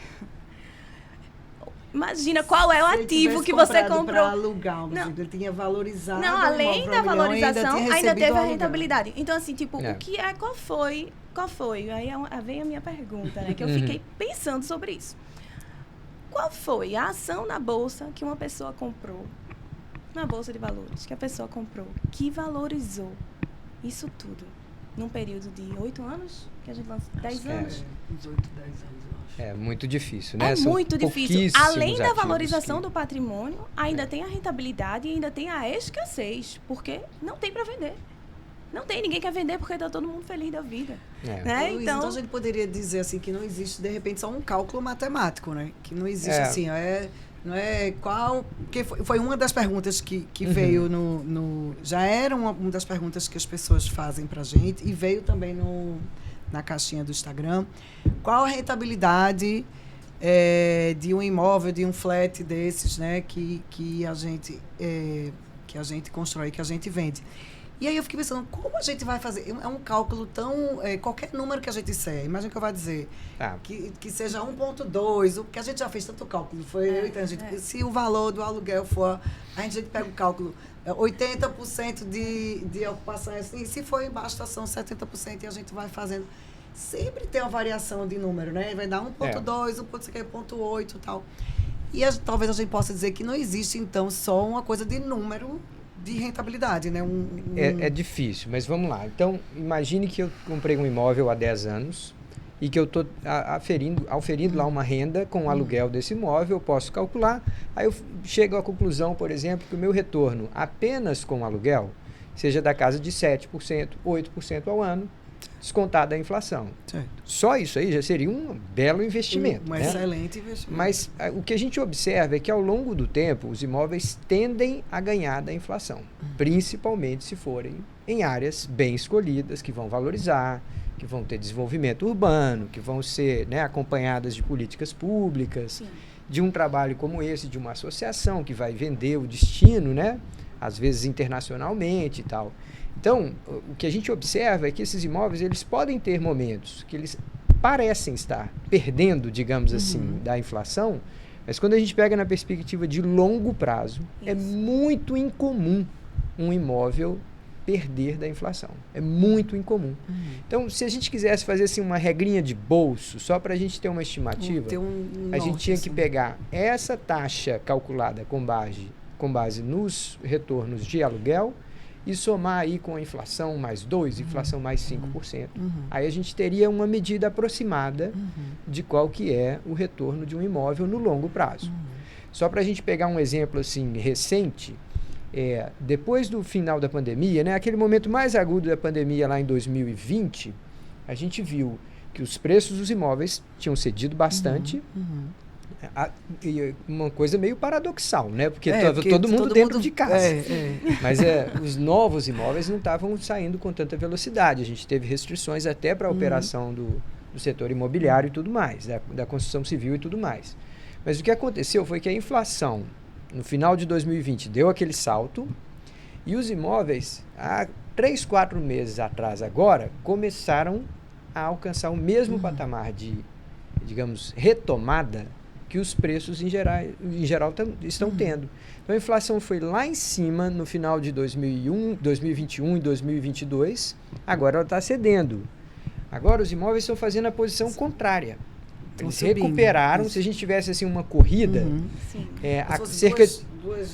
imagina qual é o Se ele ativo tivesse que você comprado comprou. pra alugar, Não. ele tinha valorizado. Não, o além imóvel da a 1 milhão, valorização, tinha ainda recebido teve o a aluguel. rentabilidade. Então, assim, tipo, É. o que é, qual foi? Aí vem a minha pergunta, né? Que eu fiquei pensando sobre isso. Qual foi a ação na bolsa que uma pessoa comprou, na bolsa de valores, que a pessoa comprou, que valorizou isso tudo num período de 8 anos? Que a gente lança 10 que é. anos? Uns 8, 10 anos, eu acho. É muito difícil, né? É São muito difícil. pouquíssimos Além da ativos valorização que- do patrimônio, ainda tem a rentabilidade e ainda tem a escassez, porque não tem para vender. Não tem, ninguém quer vender porque tá todo mundo feliz da vida. É. Né? Luiz, Então, a gente poderia dizer assim que não existe, de repente, só um cálculo matemático, né? Que não existe assim, não é qual... Porque foi uma das perguntas que veio no... Já era uma das perguntas que as pessoas fazem pra gente e veio também na caixinha do Instagram. Qual a rentabilidade de um imóvel, de um flat desses, né? Que a gente constrói, que a gente vende. E aí eu fiquei pensando, como a gente vai fazer? É um cálculo tão... qualquer número que a gente disser, imagina que eu vou dizer, Tá. que seja 1.2, porque a gente já fez tanto cálculo, foi eu e a gente. Se o valor do aluguel for, a gente pega o cálculo, 80% de ocupação, assim, se for embaixo são 70% e a gente vai fazendo. Sempre tem uma variação de número, né? Vai dar 1.2, 1.8 e tal. E talvez a gente possa dizer que não existe, então, só uma coisa de número de rentabilidade, né? É difícil, mas vamos lá. Então, imagine que eu comprei um imóvel há 10 anos e que eu estou auferindo lá uma renda com o aluguel desse imóvel, eu posso calcular. Aí eu chego à conclusão, por exemplo, que o meu retorno apenas com o aluguel seja da casa de 7%, 8% ao ano, descontada a inflação. Certo. Só isso aí já seria um belo investimento. Um né? excelente investimento. Mas o que a gente observa é que ao longo do tempo os imóveis tendem a ganhar da inflação, principalmente se forem em áreas bem escolhidas, que vão valorizar, que vão ter desenvolvimento urbano, que vão ser, né, acompanhadas de políticas públicas, sim. de um trabalho como esse, de uma associação que vai vender o destino, né, às vezes internacionalmente e tal. Então, o que a gente observa é que esses imóveis, eles podem ter momentos que eles parecem estar perdendo, digamos assim, da inflação, mas quando a gente pega na perspectiva de longo prazo, é muito incomum um imóvel perder da inflação. É muito incomum. Então, se a gente quisesse fazer assim, uma regrinha de bolso, só para a gente ter uma estimativa, a gente tinha que pegar essa taxa calculada com base nos retornos de aluguel e somar aí com a inflação mais 2%, inflação mais 5%. Aí a gente teria uma medida aproximada de qual que é o retorno de um imóvel no longo prazo. Só para a gente pegar um exemplo assim recente, depois do final da pandemia, né, aquele momento mais agudo da pandemia lá em 2020, a gente viu que os preços dos imóveis tinham cedido bastante. E uma coisa meio paradoxal, né? Porque estava todo mundo dentro de casa. Mas os novos imóveis não estavam saindo com tanta velocidade. A gente teve restrições até para a operação do setor imobiliário e tudo mais, da construção civil e tudo mais. Mas o que aconteceu foi que a inflação, no final de 2020, deu aquele salto e os imóveis, há 3, 4 meses atrás agora, começaram a alcançar o mesmo patamar de, digamos, retomada que os preços em geral estão tendo. Então a inflação foi lá em cima no final de 2021 e 2022, agora ela está cedendo. Agora os imóveis estão fazendo a posição contrária. Eles recuperaram, se a gente tivesse assim uma corrida,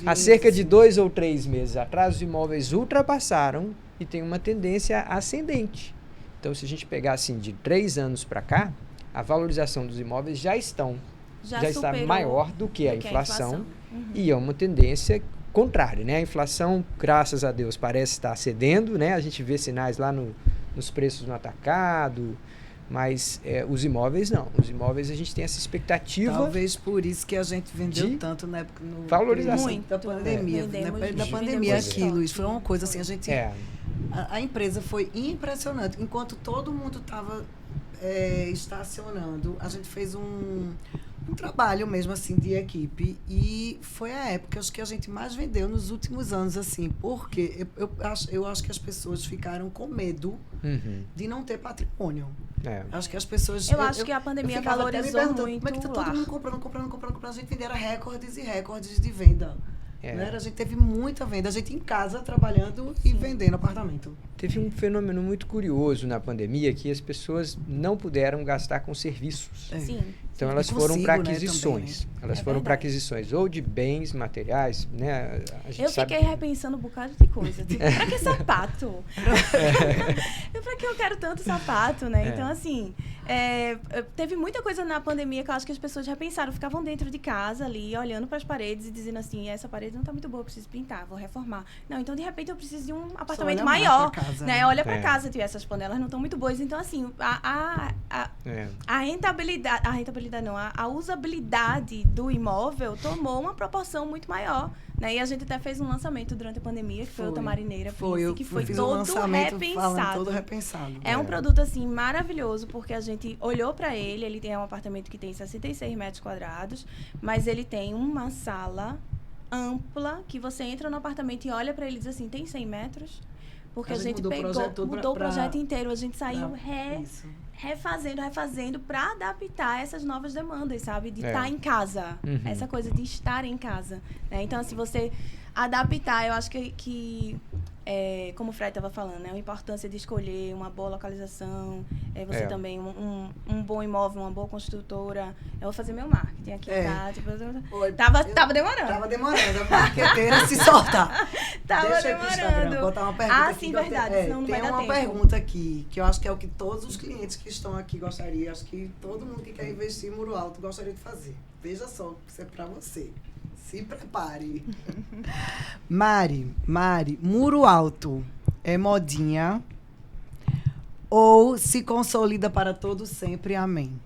há cerca de 2 ou 3 meses atrás, os imóveis ultrapassaram e tem uma tendência ascendente. Então se a gente pegar assim de 3 anos para cá, a valorização dos imóveis já está maior do que a inflação. E é uma tendência contrária, né? A inflação, graças a Deus, parece estar cedendo, né? A gente vê sinais lá nos preços no atacado, mas os imóveis não. Os imóveis a gente tem essa expectativa. Talvez por isso que a gente vendeu tanto na época valorização da pandemia. Da pandemia aqui, Luiz, foi uma coisa assim, a gente... A empresa foi impressionante. Enquanto todo mundo estava estacionando, a gente fez um um trabalho mesmo, assim, de equipe. E foi a época, acho que a gente mais vendeu nos últimos anos, assim, porque eu acho que as pessoas ficaram com medo de não ter patrimônio. Acho que as pessoas... Eu acho que a pandemia valorizou muito como é que tá o todo lar. mundo comprando. A gente vendera recordes e recordes de venda. Né? A gente teve muita venda. A gente em casa, trabalhando e vendendo apartamento. Teve um fenômeno muito curioso na pandemia que as pessoas não puderam gastar com serviços. Sim. Então elas foram para aquisições. Elas foram para aquisições ou de bens materiais, né? A gente fiquei repensando um bocado de coisa. Tipo, pra que sapato? Pra que eu quero tanto sapato, né? Então, assim, teve muita coisa na pandemia que eu acho que as pessoas repensaram. Ficavam dentro de casa ali, olhando para as paredes e dizendo assim, essa parede não tá muito boa, eu preciso pintar, vou reformar. Não, então, de repente, eu preciso de um apartamento maior. Casa, né? Olha para casa, tipo, essas panelas não estão muito boas. Então, assim, a rentabilidade não, a usabilidade do imóvel tomou uma proporção muito maior, né? E a gente até fez um lançamento durante a pandemia, que foi o Tamarineira, que foi todo repensado. É um produto, assim, maravilhoso, porque a gente olhou para ele tem um apartamento que tem 66 metros quadrados, mas ele tem uma sala ampla, que você entra no apartamento e olha para ele e diz assim, tem 100 metros? Porque a gente mudou o projeto inteiro, a gente saiu refazendo para adaptar essas novas demandas, sabe? De estar em casa, essa coisa de estar em casa, né? Então, se você adaptar, eu acho que como o Fred estava falando, né? A importância de escolher uma boa localização, você também, um bom imóvel, uma boa construtora. Eu vou fazer meu marketing aqui, tá? Tipo, tava demorando. Tava demorando, a marqueteira se soltar. Tava demorando. Botar uma pergunta aqui. Sim, verdade, senão não vai dar tempo. Tem uma pergunta aqui, que eu acho que é o que todos os clientes que estão aqui gostariam, acho que todo mundo que quer investir em Muro Alto gostaria de fazer. Veja só, isso é pra você. Se prepare. Mari, Muro Alto é modinha ou se consolida para todo sempre? Amém.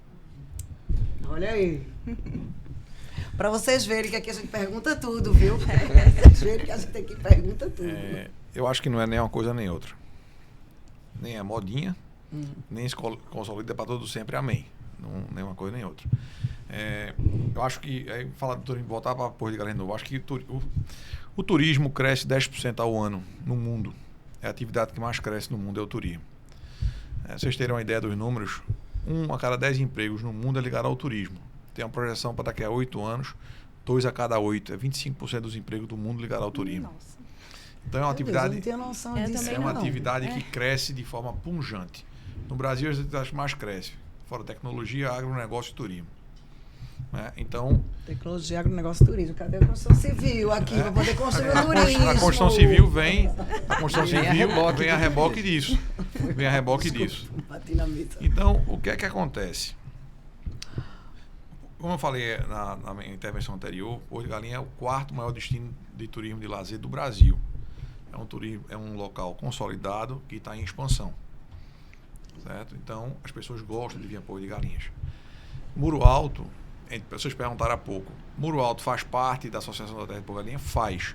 Olha aí. Para vocês verem que aqui a gente pergunta tudo, viu? Vocês verem que a gente aqui pergunta tudo. Eu acho que não é nem uma coisa nem outra. Nem é modinha, nem se consolida para todo sempre. Amém. Não, nem uma coisa nem outra. Eu acho que, falar do turismo, voltar para Porto de Galinhas de novo, acho que o turismo cresce 10% ao ano no mundo. É a atividade que mais cresce no mundo, é o turismo. Vocês terem uma ideia dos números, 1 a cada 10 empregos no mundo é ligado ao turismo. Tem uma projeção para daqui a 8 anos, 2 a cada 8, é 25% dos empregos do mundo ligado ao turismo. Nossa. Então é uma atividade, atividade que cresce de forma punjante. No Brasil, as atividades que mais crescem, fora tecnologia, agronegócio e turismo. Então, tecnologia, agronegócio e turismo. Cadê a construção civil aqui para poder construir o turismo? A construção civil vem a reboque disso. Vem a reboque disso. Então, o que é que acontece? Como eu falei na minha intervenção anterior, Porto de Galinhas é o 4º maior destino de turismo de lazer do Brasil. É um local consolidado que está em expansão. Certo? Então, as pessoas gostam de vir a Porto de Galinhas. Muro Alto, vocês perguntaram há pouco, Muro Alto faz parte da Associação da Terra de Porto de Galinhas? Faz.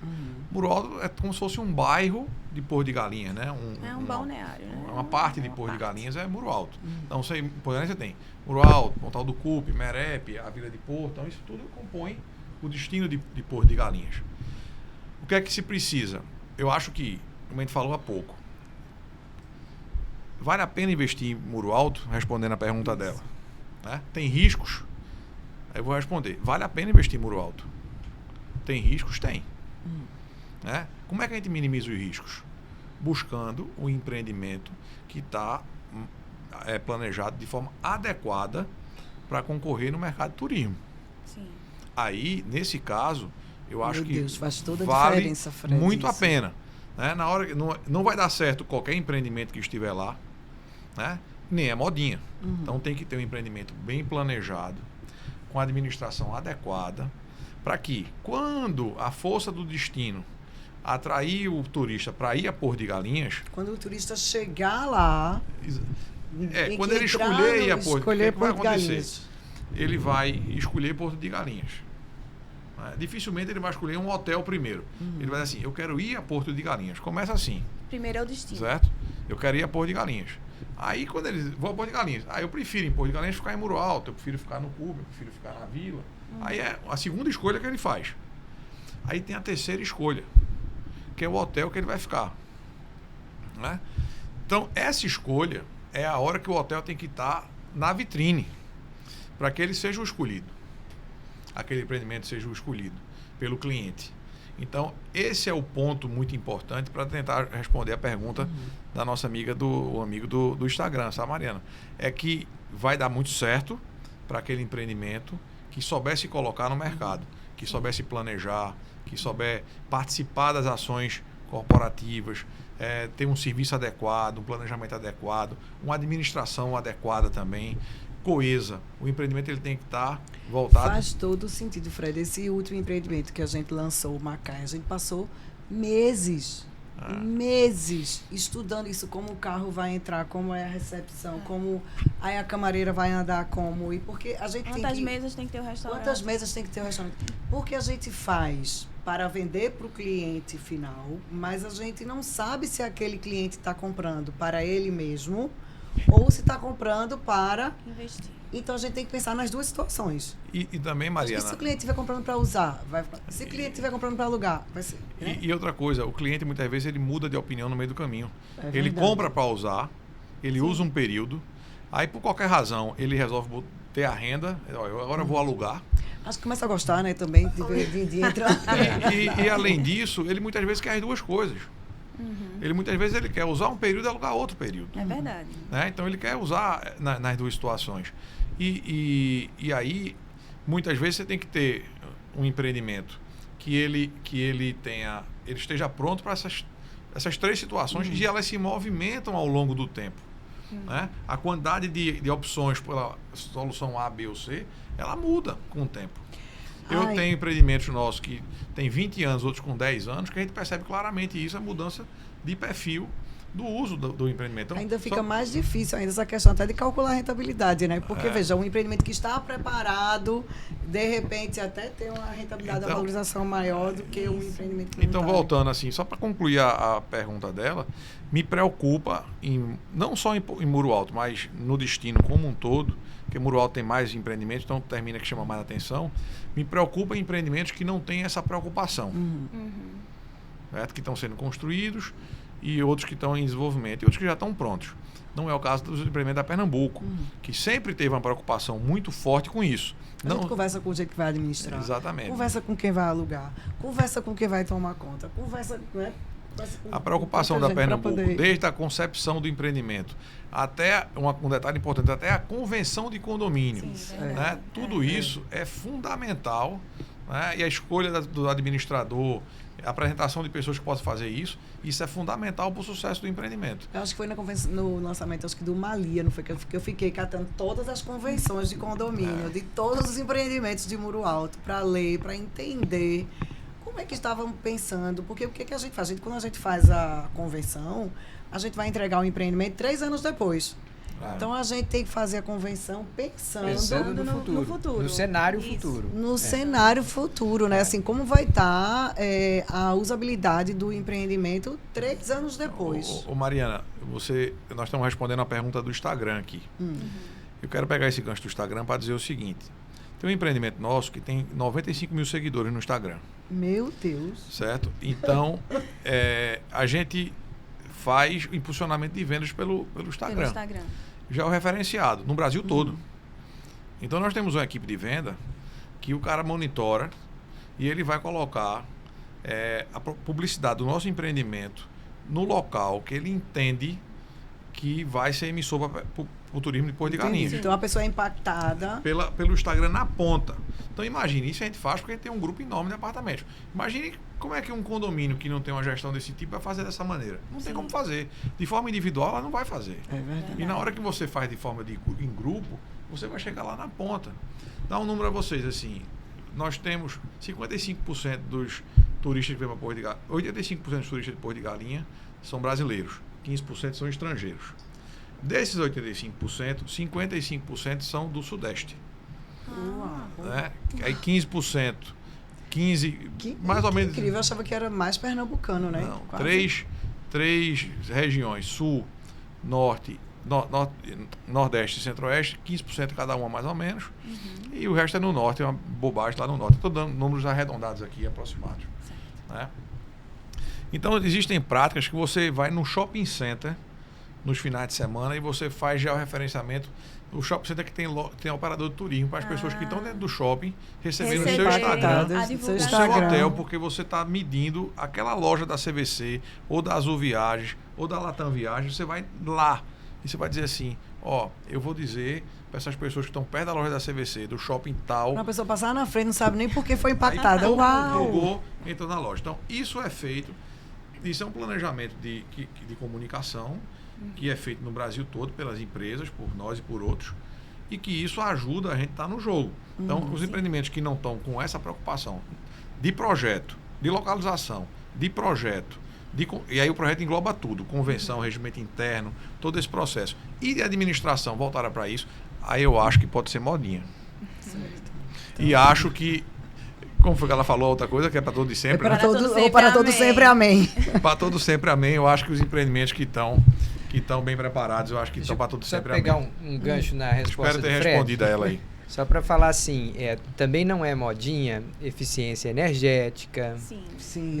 Muro Alto é como se fosse um bairro de Porto de Galinhas, né? Um balneário, né? Uma parte de Porto de Galinhas é Muro Alto. Então, em Porto de Galinhas você tem Muro Alto, Pontal do Cupe, Merepe, a Vila de Porto. Então, isso tudo compõe o destino de Porto de Galinhas. O que é que se precisa? Eu acho que, como a gente falou há pouco, vale a pena investir em Muro Alto? Respondendo a pergunta dela. Né? Tem riscos? Aí eu vou responder. Vale a pena investir em Muro Alto? Tem riscos? Tem. Né? Como é que a gente minimiza os riscos? Buscando o empreendimento que está planejado de forma adequada para concorrer no mercado de turismo. Sim. Aí, nesse caso, eu acho que faz toda a vale diferença, Fred, muito a isso. pena. Né? Na hora, não vai dar certo qualquer empreendimento que estiver lá, né? Nem é modinha. Então tem que ter um empreendimento bem planejado, com a administração adequada, para que, quando a força do destino atrair o turista para ir a Porto de Galinhas... Quando o turista chegar lá... quando ele escolher ir a Porto, o que vai acontecer? Ele vai escolher Porto de Galinhas. Dificilmente ele vai escolher um hotel primeiro. Ele vai dizer assim, eu quero ir a Porto de Galinhas. Começa assim. Primeiro é o destino. Certo? Eu quero ir a Porto de Galinhas. Aí quando eles vão a Porto de Galinhas, aí eu prefiro em Porto de Galinhas ficar em Muro Alto, eu prefiro ficar no Cuba, eu prefiro ficar na Vila. Aí é a segunda escolha que ele faz. Aí tem a terceira escolha, que é o hotel que ele vai ficar. Né? Então, essa escolha é a hora que o hotel tem que estar na vitrine, para que ele seja o escolhido. Aquele empreendimento seja o escolhido pelo cliente. Então, esse é o ponto muito importante para tentar responder a pergunta da nossa amiga, do amigo do Instagram, sabe, Mariana? É que vai dar muito certo para aquele empreendimento que souber se colocar no mercado, que souber se planejar, que souber participar das ações corporativas, ter um serviço adequado, um planejamento adequado, uma administração adequada também, coesa. O empreendimento ele tem que estar voltado... Faz todo sentido, Fred. Esse último empreendimento que a gente lançou, o Macaé, a gente passou meses estudando isso, como o carro vai entrar, como é a recepção, como aí a camareira vai andar, como... E porque a gente Quantas mesas tem que ter o restaurante? Quantas mesas tem que ter o restaurante? Porque a gente faz para vender para o cliente final, mas a gente não sabe se aquele cliente está comprando para ele mesmo ou se está comprando para investir. Então a gente tem que pensar nas duas situações. E também, Mariana... Se o cliente estiver comprando para usar, se o cliente estiver comprando para alugar, vai ser... Né? E outra coisa, o cliente muitas vezes ele muda de opinião no meio do caminho. É Ele verdade. compra para usar, ele usa um período, aí por qualquer razão ele resolve ter a renda, agora eu vou alugar. Acho que começa a gostar, né, também, de entrar... E além disso, ele muitas vezes quer as duas coisas. Ele muitas vezes ele quer usar um período e alugar outro período. É verdade. Né? Então ele quer usar nas duas situações. E aí, muitas vezes você tem que ter um empreendimento que ele esteja pronto para essas três situações e elas se movimentam ao longo do tempo. Né? A quantidade de opções pela solução A, B ou C, ela muda com o tempo. Eu tenho empreendimentos nossos que tem 20 anos, outros com 10 anos, que a gente percebe claramente isso, a mudança de perfil do uso do empreendimento. Então, ainda fica mais difícil ainda essa questão até de calcular a rentabilidade, né? Porque, veja, um empreendimento que está preparado, de repente, até tem uma rentabilidade, uma valorização maior do que um empreendimento que Então, voltando assim, só para concluir a pergunta dela, me preocupa, não só em Muro Alto, mas no destino como um todo, porque Muro Alto tem mais empreendimentos, então termina que chama mais atenção, me preocupa em empreendimentos que não têm essa preocupação. Certo? Que estão sendo construídos e outros que estão em desenvolvimento e outros que já estão prontos. Não é o caso dos empreendimentos da Pernambuco, que sempre teve uma preocupação muito forte com isso. A gente conversa com o jeito que vai administrar. Exatamente. Conversa com quem vai alugar. Conversa com quem vai tomar conta. Conversa, né? A preocupação da Pernambuco, desde a concepção do empreendimento até um detalhe importante, até a convenção de condomínio. Sim, né? Tudo isso é fundamental, né? E a escolha do administrador, a apresentação de pessoas que possam fazer isso é fundamental para o sucesso do empreendimento. Eu acho que foi no lançamento, acho que do Malia, não foi que eu fiquei catando todas as convenções de condomínio, de todos os empreendimentos de Muro Alto, para ler, para entender como é que estavam pensando, porque o que a gente faz? Quando a gente faz a convenção, a gente vai entregar o empreendimento 3 anos depois. Claro. Então a gente tem que fazer a convenção pensando no futuro. No cenário futuro. No cenário futuro, né? Assim, como vai estar a usabilidade do empreendimento 3 anos depois. Mariana, nós estamos respondendo a pergunta do Instagram aqui. Eu quero pegar esse gancho do Instagram para dizer o seguinte. Tem um empreendimento nosso que tem 95 mil seguidores no Instagram. Meu Deus. Certo? Então, a gente faz impulsionamento de vendas pelo Instagram. Já é o referenciado no Brasil todo. Então, nós temos uma equipe de venda que o cara monitora e ele vai colocar a publicidade do nosso empreendimento no local que ele entende que vai ser emissor para o turismo de Porto de Galinhas. Então, a pessoa é impactada pelo Instagram na ponta. Então, imagine, isso a gente faz porque a gente tem um grupo enorme de apartamentos. Imagine como é que um condomínio que não tem uma gestão desse tipo vai fazer dessa maneira. Não tem como fazer. De forma individual, ela não vai fazer. É verdade. E na hora que você faz de forma em grupo, você vai chegar lá na ponta. Dá um número a vocês, assim, nós temos 55% dos turistas que vêm para Porto de Galinha, 85% dos turistas de Porto de Galinha são brasileiros, 15% são estrangeiros. Desses 85%, 55% são do Sudeste. Né? Aí 15%, mais ou menos... Incrível, eu achava que era mais pernambucano, né? Não, três regiões, Sul, Norte Nordeste e Centro-Oeste, 15% cada uma mais ou menos. E o resto é no Norte, é uma bobagem lá no Norte. Estou dando números arredondados aqui, aproximados. Né? Então, existem práticas que você vai no shopping center nos finais de semana e você faz georreferenciamento. O shopping center que tem operador de turismo para as pessoas que estão dentro do shopping receberem no seu Instagram, seu hotel, porque você está medindo aquela loja da CVC, ou da Azul Viagens, ou da Latam Viagens. Você vai lá e você vai dizer assim, eu vou dizer para essas pessoas que estão perto da loja da CVC, do shopping tal... Uma pessoa passar na frente, não sabe nem por que foi impactada. Uau! Entrou na loja. Então, isso é feito, isso é um planejamento de comunicação, que é feito no Brasil todo pelas empresas, por nós e por outros, e que isso ajuda a gente a estar no jogo. Então, os empreendimentos que não estão com essa preocupação de projeto, de localização, de projeto, e aí o projeto engloba tudo, convenção, regimento interno, todo esse processo, e de administração voltada para isso, aí eu acho que pode ser modinha. E acho que, como foi que ela falou outra coisa, que é para todo sempre? Para todo sempre, amém. Para todo sempre, amém. Eu acho que os empreendimentos que estão bem preparados, eu acho que estão para todo sempre, amém. Só pegar um gancho na resposta Espero ter respondido a ela aí. Só para falar assim, também não é modinha eficiência energética. Sim.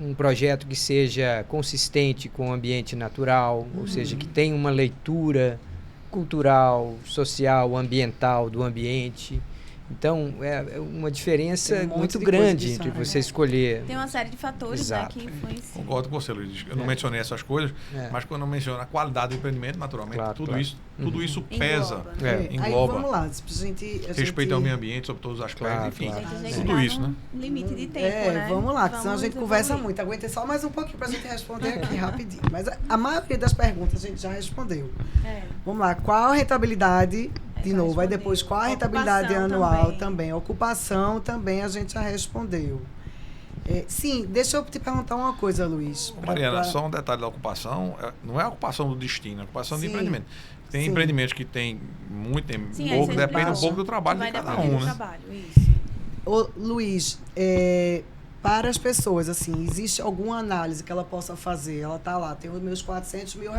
Um projeto que seja consistente com o ambiente natural, ou seja, que tenha uma leitura cultural, social, ambiental do ambiente. Então, é uma diferença muito grande entre você escolher. Tem uma série de fatores, né, que influenciam. Concordo com você, Luiz. Eu não mencionei essas coisas, mas quando eu menciono a qualidade do empreendimento, naturalmente, tudo isso pesa. Engloba. Aí vamos lá. Respeito ao meio ambiente, sobre todos os aspectos, enfim. Tudo isso, né? Limite de tempo, né? Vamos lá, senão a gente conversa muito. Aguentei só mais um pouquinho para a gente responder aqui rapidinho. Mas a maioria das perguntas a gente já respondeu. Vamos lá. Qual a rentabilidade... De novo, aí depois, qual a rentabilidade anual também? Ocupação também a gente já respondeu. Sim, deixa eu te perguntar uma coisa, Luiz. Mariana, só um detalhe da ocupação. Não é a ocupação do destino, é a ocupação do empreendimento. Tem empreendimentos que tem muito, tem pouco, depende um pouco do trabalho de cada um, né? Luiz, para as pessoas, assim, existe alguma análise que ela possa fazer? Ela está lá, tem os meus R$400 mil.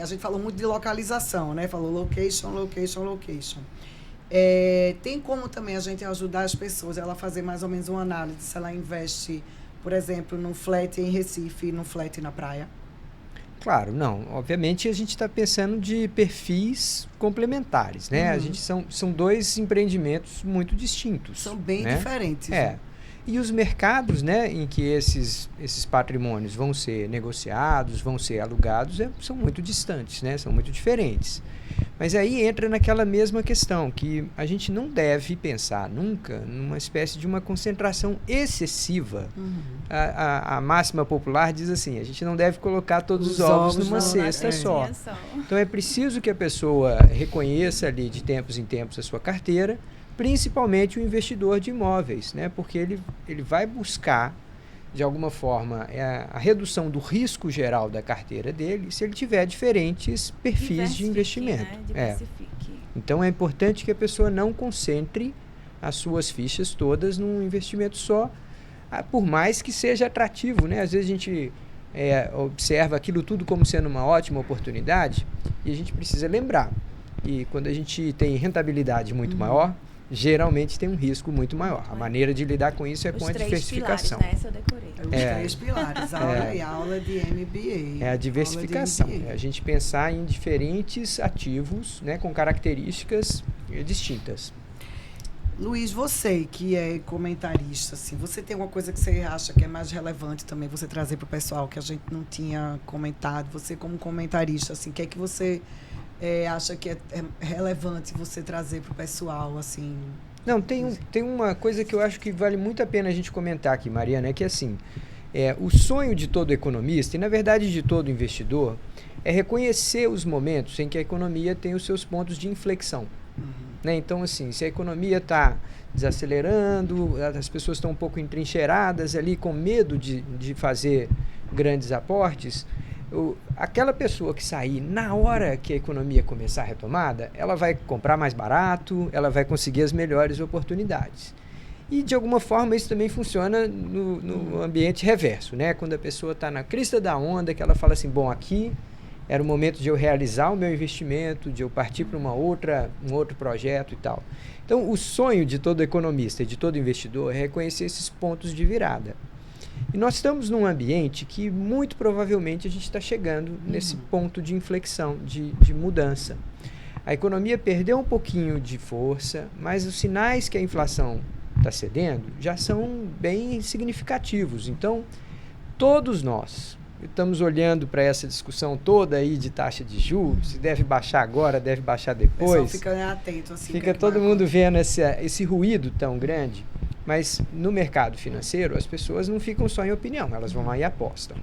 A gente falou muito de localização, né? Falou location. Tem como também a gente ajudar as pessoas ela fazer mais ou menos uma análise se ela investe, por exemplo, num flat em Recife e num flat na praia? Claro, não. Obviamente a gente está pensando de perfis complementares, né? A gente são dois empreendimentos muito distintos. São bem diferentes. E os mercados, né, em que esses patrimônios vão ser negociados, vão ser alugados, são muito distantes, né? São muito diferentes. Mas aí entra naquela mesma questão, que a gente não deve pensar nunca numa espécie de uma concentração excessiva. A máxima popular diz assim, a gente não deve colocar todos os ovos numa cesta só. Então é preciso que a pessoa reconheça ali de tempos em tempos a sua carteira, principalmente o investidor de imóveis, né? Porque ele vai buscar, de alguma forma, a redução do risco geral da carteira dele se ele tiver diferentes perfis de investimento. Né? Então, é importante que a pessoa não concentre as suas fichas todas num investimento só, por mais que seja atrativo, né? Às vezes a gente observa aquilo tudo como sendo uma ótima oportunidade e a gente precisa lembrar. E quando a gente tem rentabilidade muito maior, geralmente tem um risco muito maior. A maneira de lidar com isso é com a diversificação. Os 3 pilares, né? Essa eu decorei. Os 3 pilares, aula de MBA. É a diversificação. É a gente pensar em diferentes ativos, né, com características distintas. Luiz, você que é comentarista, assim, você tem alguma coisa que você acha que é mais relevante também você trazer para o pessoal que a gente não tinha comentado? Você como comentarista, assim, o que é que você... acha que é relevante você trazer para o pessoal, assim? Não, tem uma coisa que eu acho que vale muito a pena a gente comentar aqui, Mariana, é que assim, o sonho de todo economista, e na verdade de todo investidor, é reconhecer os momentos em que a economia tem os seus pontos de inflexão. Né? Então, assim, se a economia está desacelerando, as pessoas estão um pouco entrincheiradas ali, com medo de fazer grandes aportes, aquela pessoa que sair na hora que a economia começar a retomada, ela vai comprar mais barato, ela vai conseguir as melhores oportunidades. E, de alguma forma, isso também funciona no ambiente reverso, né? Quando a pessoa está na crista da onda, que ela fala assim, bom, aqui era o momento de eu realizar o meu investimento, de eu partir para um outro projeto e tal. Então, o sonho de todo economista e de todo investidor é reconhecer esses pontos de virada. E nós estamos num ambiente que, muito provavelmente, a gente está chegando nesse ponto de inflexão, de mudança. A economia perdeu um pouquinho de força, mas os sinais que a inflação está cedendo já são bem significativos. Então, todos nós estamos olhando para essa discussão toda aí de taxa de juros, se deve baixar agora, deve baixar depois. O pessoal fica atento. Assim, fica todo mundo vendo esse ruído tão grande, mas no mercado financeiro as pessoas não ficam só em opinião, elas vão lá e apostam.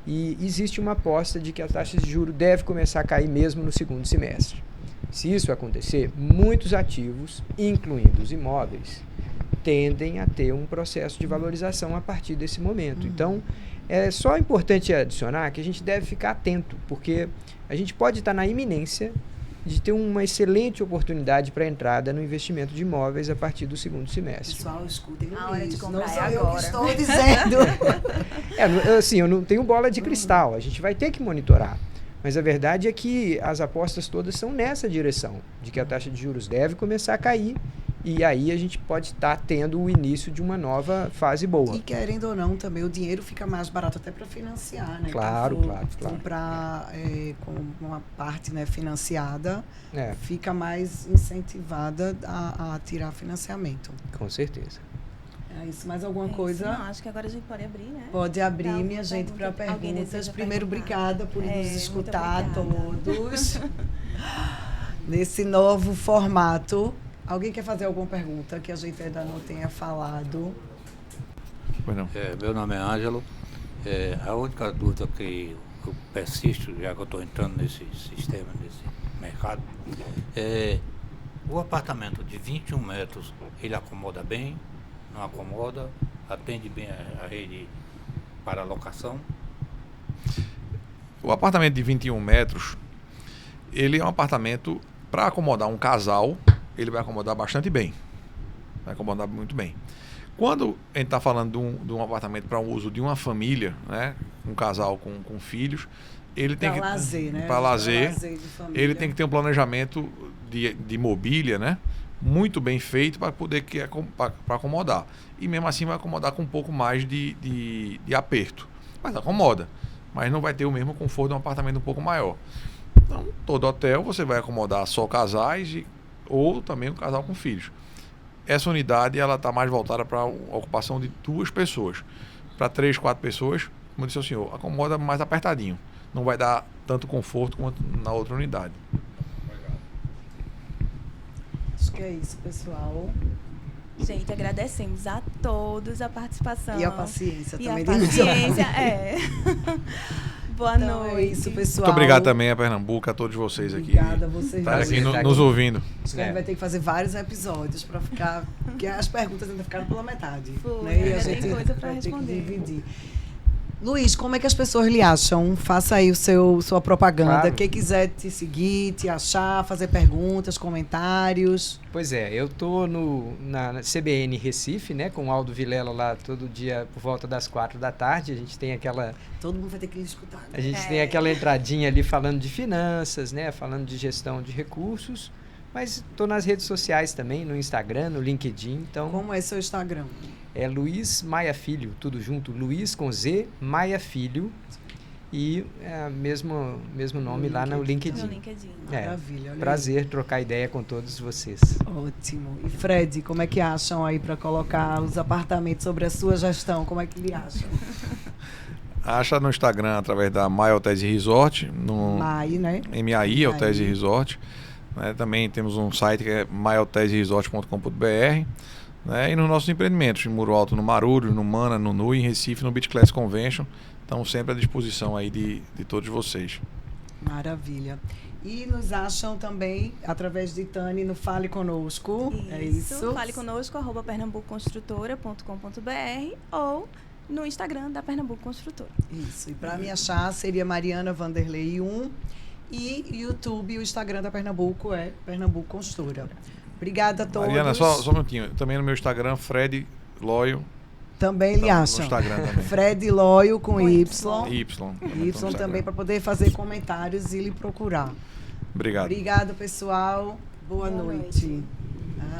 E existe uma aposta de que a taxa de juros deve começar a cair mesmo no segundo semestre. Se isso acontecer, muitos ativos, incluindo os imóveis, tendem a ter um processo de valorização a partir desse momento. Então, é só importante adicionar que a gente deve ficar atento, porque a gente pode estar na iminência de ter uma excelente oportunidade para entrada no investimento de imóveis a partir do segundo semestre. Pessoal, escutem A hora de isso. comprar Não sou é eu agora. que estou dizendo. Assim, eu não tenho bola de cristal, a gente vai ter que monitorar. Mas a verdade é que as apostas todas são nessa direção, de que a taxa de juros deve começar a cair, e aí a gente pode estar tendo o início de uma nova fase boa. E querendo ou não, também o dinheiro fica mais barato até para financiar, né? Claro, Quem for claro. comprar com uma parte, né, financiada, É, fica mais incentivada a tirar financiamento. com certeza. É isso. Mais alguma É isso. coisa? Não, acho que agora a gente pode abrir, né? Pode abrir, Dá minha gente, para pergunta. Alguém perguntas. deseja Primeiro, perguntar? obrigada por nos muito escutar obrigada. todos nesse novo formato. Alguém quer fazer alguma pergunta que a gente ainda não tenha falado? Pois não. Meu nome é Ângelo. A única dúvida que eu persisto, já que eu estou entrando nesse sistema, nesse mercado, o apartamento de 21 metros, ele acomoda bem, não acomoda, atende bem a rede para locação? O apartamento de 21 metros, ele é um apartamento para acomodar um casal, ele vai acomodar bastante bem. Vai acomodar muito bem. Quando a gente está falando de um apartamento para um uso de uma família, né, um casal com filhos, ele tem que Lazer, né? para lazer, de família. ele tem que ter um planejamento de mobília, né, muito bem feito para poder para acomodar. E mesmo assim vai acomodar com um pouco mais de aperto. Mas acomoda. Mas não vai ter o mesmo conforto de um apartamento um pouco maior. Então, todo hotel você vai acomodar só casais ou também um casal com filhos. Essa unidade ela está mais voltada para a ocupação de 2 pessoas. Para 3, 4 pessoas, como disse o senhor, acomoda mais apertadinho. Não vai dar tanto conforto quanto na outra unidade. Acho que é isso, pessoal. Gente, agradecemos a todos a participação. E a paciência E também. a paciência, Boa Então noite. é isso, pessoal. Muito obrigado também a Pernambuco, a todos vocês aqui. Obrigada a vocês. Estar aqui Prazer estar nos aqui. ouvindo. Acho que a gente vai ter que fazer vários episódios para ficar. Porque as perguntas ainda ficaram pela metade. Foi, né? E ainda a tem gente coisa pra vai ter que responder. dividir. Luiz, como é que as pessoas lhe acham? Faça aí sua propaganda. Claro. Quem quiser te seguir, te achar, fazer perguntas, comentários. Pois é, eu tô na CBN Recife, né, com o Aldo Vilela lá todo dia por volta das 4 da tarde. A gente tem aquela Todo mundo vai ter que lhe escutar. A gente tem aquela entradinha ali falando de finanças, né? Falando de gestão de recursos. Mas estou nas redes sociais também, no Instagram, no LinkedIn. Então, Como é seu Instagram? é Luiz Maia Filho, tudo junto. Luiz com Z, Maia Filho. E mesmo nome lá no No LinkedIn. LinkedIn. É, Maravilha. olha prazer trocar ideia com todos vocês. aí. Ótimo. E Fred, como é que acham aí para colocar os apartamentos sobre a sua gestão? Como é que lhe acham? Acha no Instagram através da Maia Hotéis e Resort, no MAI, né? MAI Hotéis e Resort. Né? Também temos um site que é maihotéisresort.com.br, né? E nos nossos empreendimentos, em Muro Alto, no Marúrio, no Mana, no NUI, em Recife, no Beach Class Convention. Estão sempre à disposição aí de todos vocês. Maravilha. E nos acham também através de Tani no Fale Conosco. É isso. Fale conosco, @pernambucoconstrutora.com.br ou no Instagram da Pernambuco Construtora. Isso. E para me achar seria Mariana Vanderlei 1 e YouTube, o Instagram da Pernambuco é Pernambuco Construtora. Obrigada a todos. Mariana, só um minutinho. Também no meu Instagram, Fred Loio. Também lhe Tá, acham. no Instagram também. Fred Loio com Y. Y Também para poder fazer comentários e lhe procurar. Obrigado. Obrigado, pessoal. Boa noite.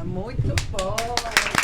Muito bom.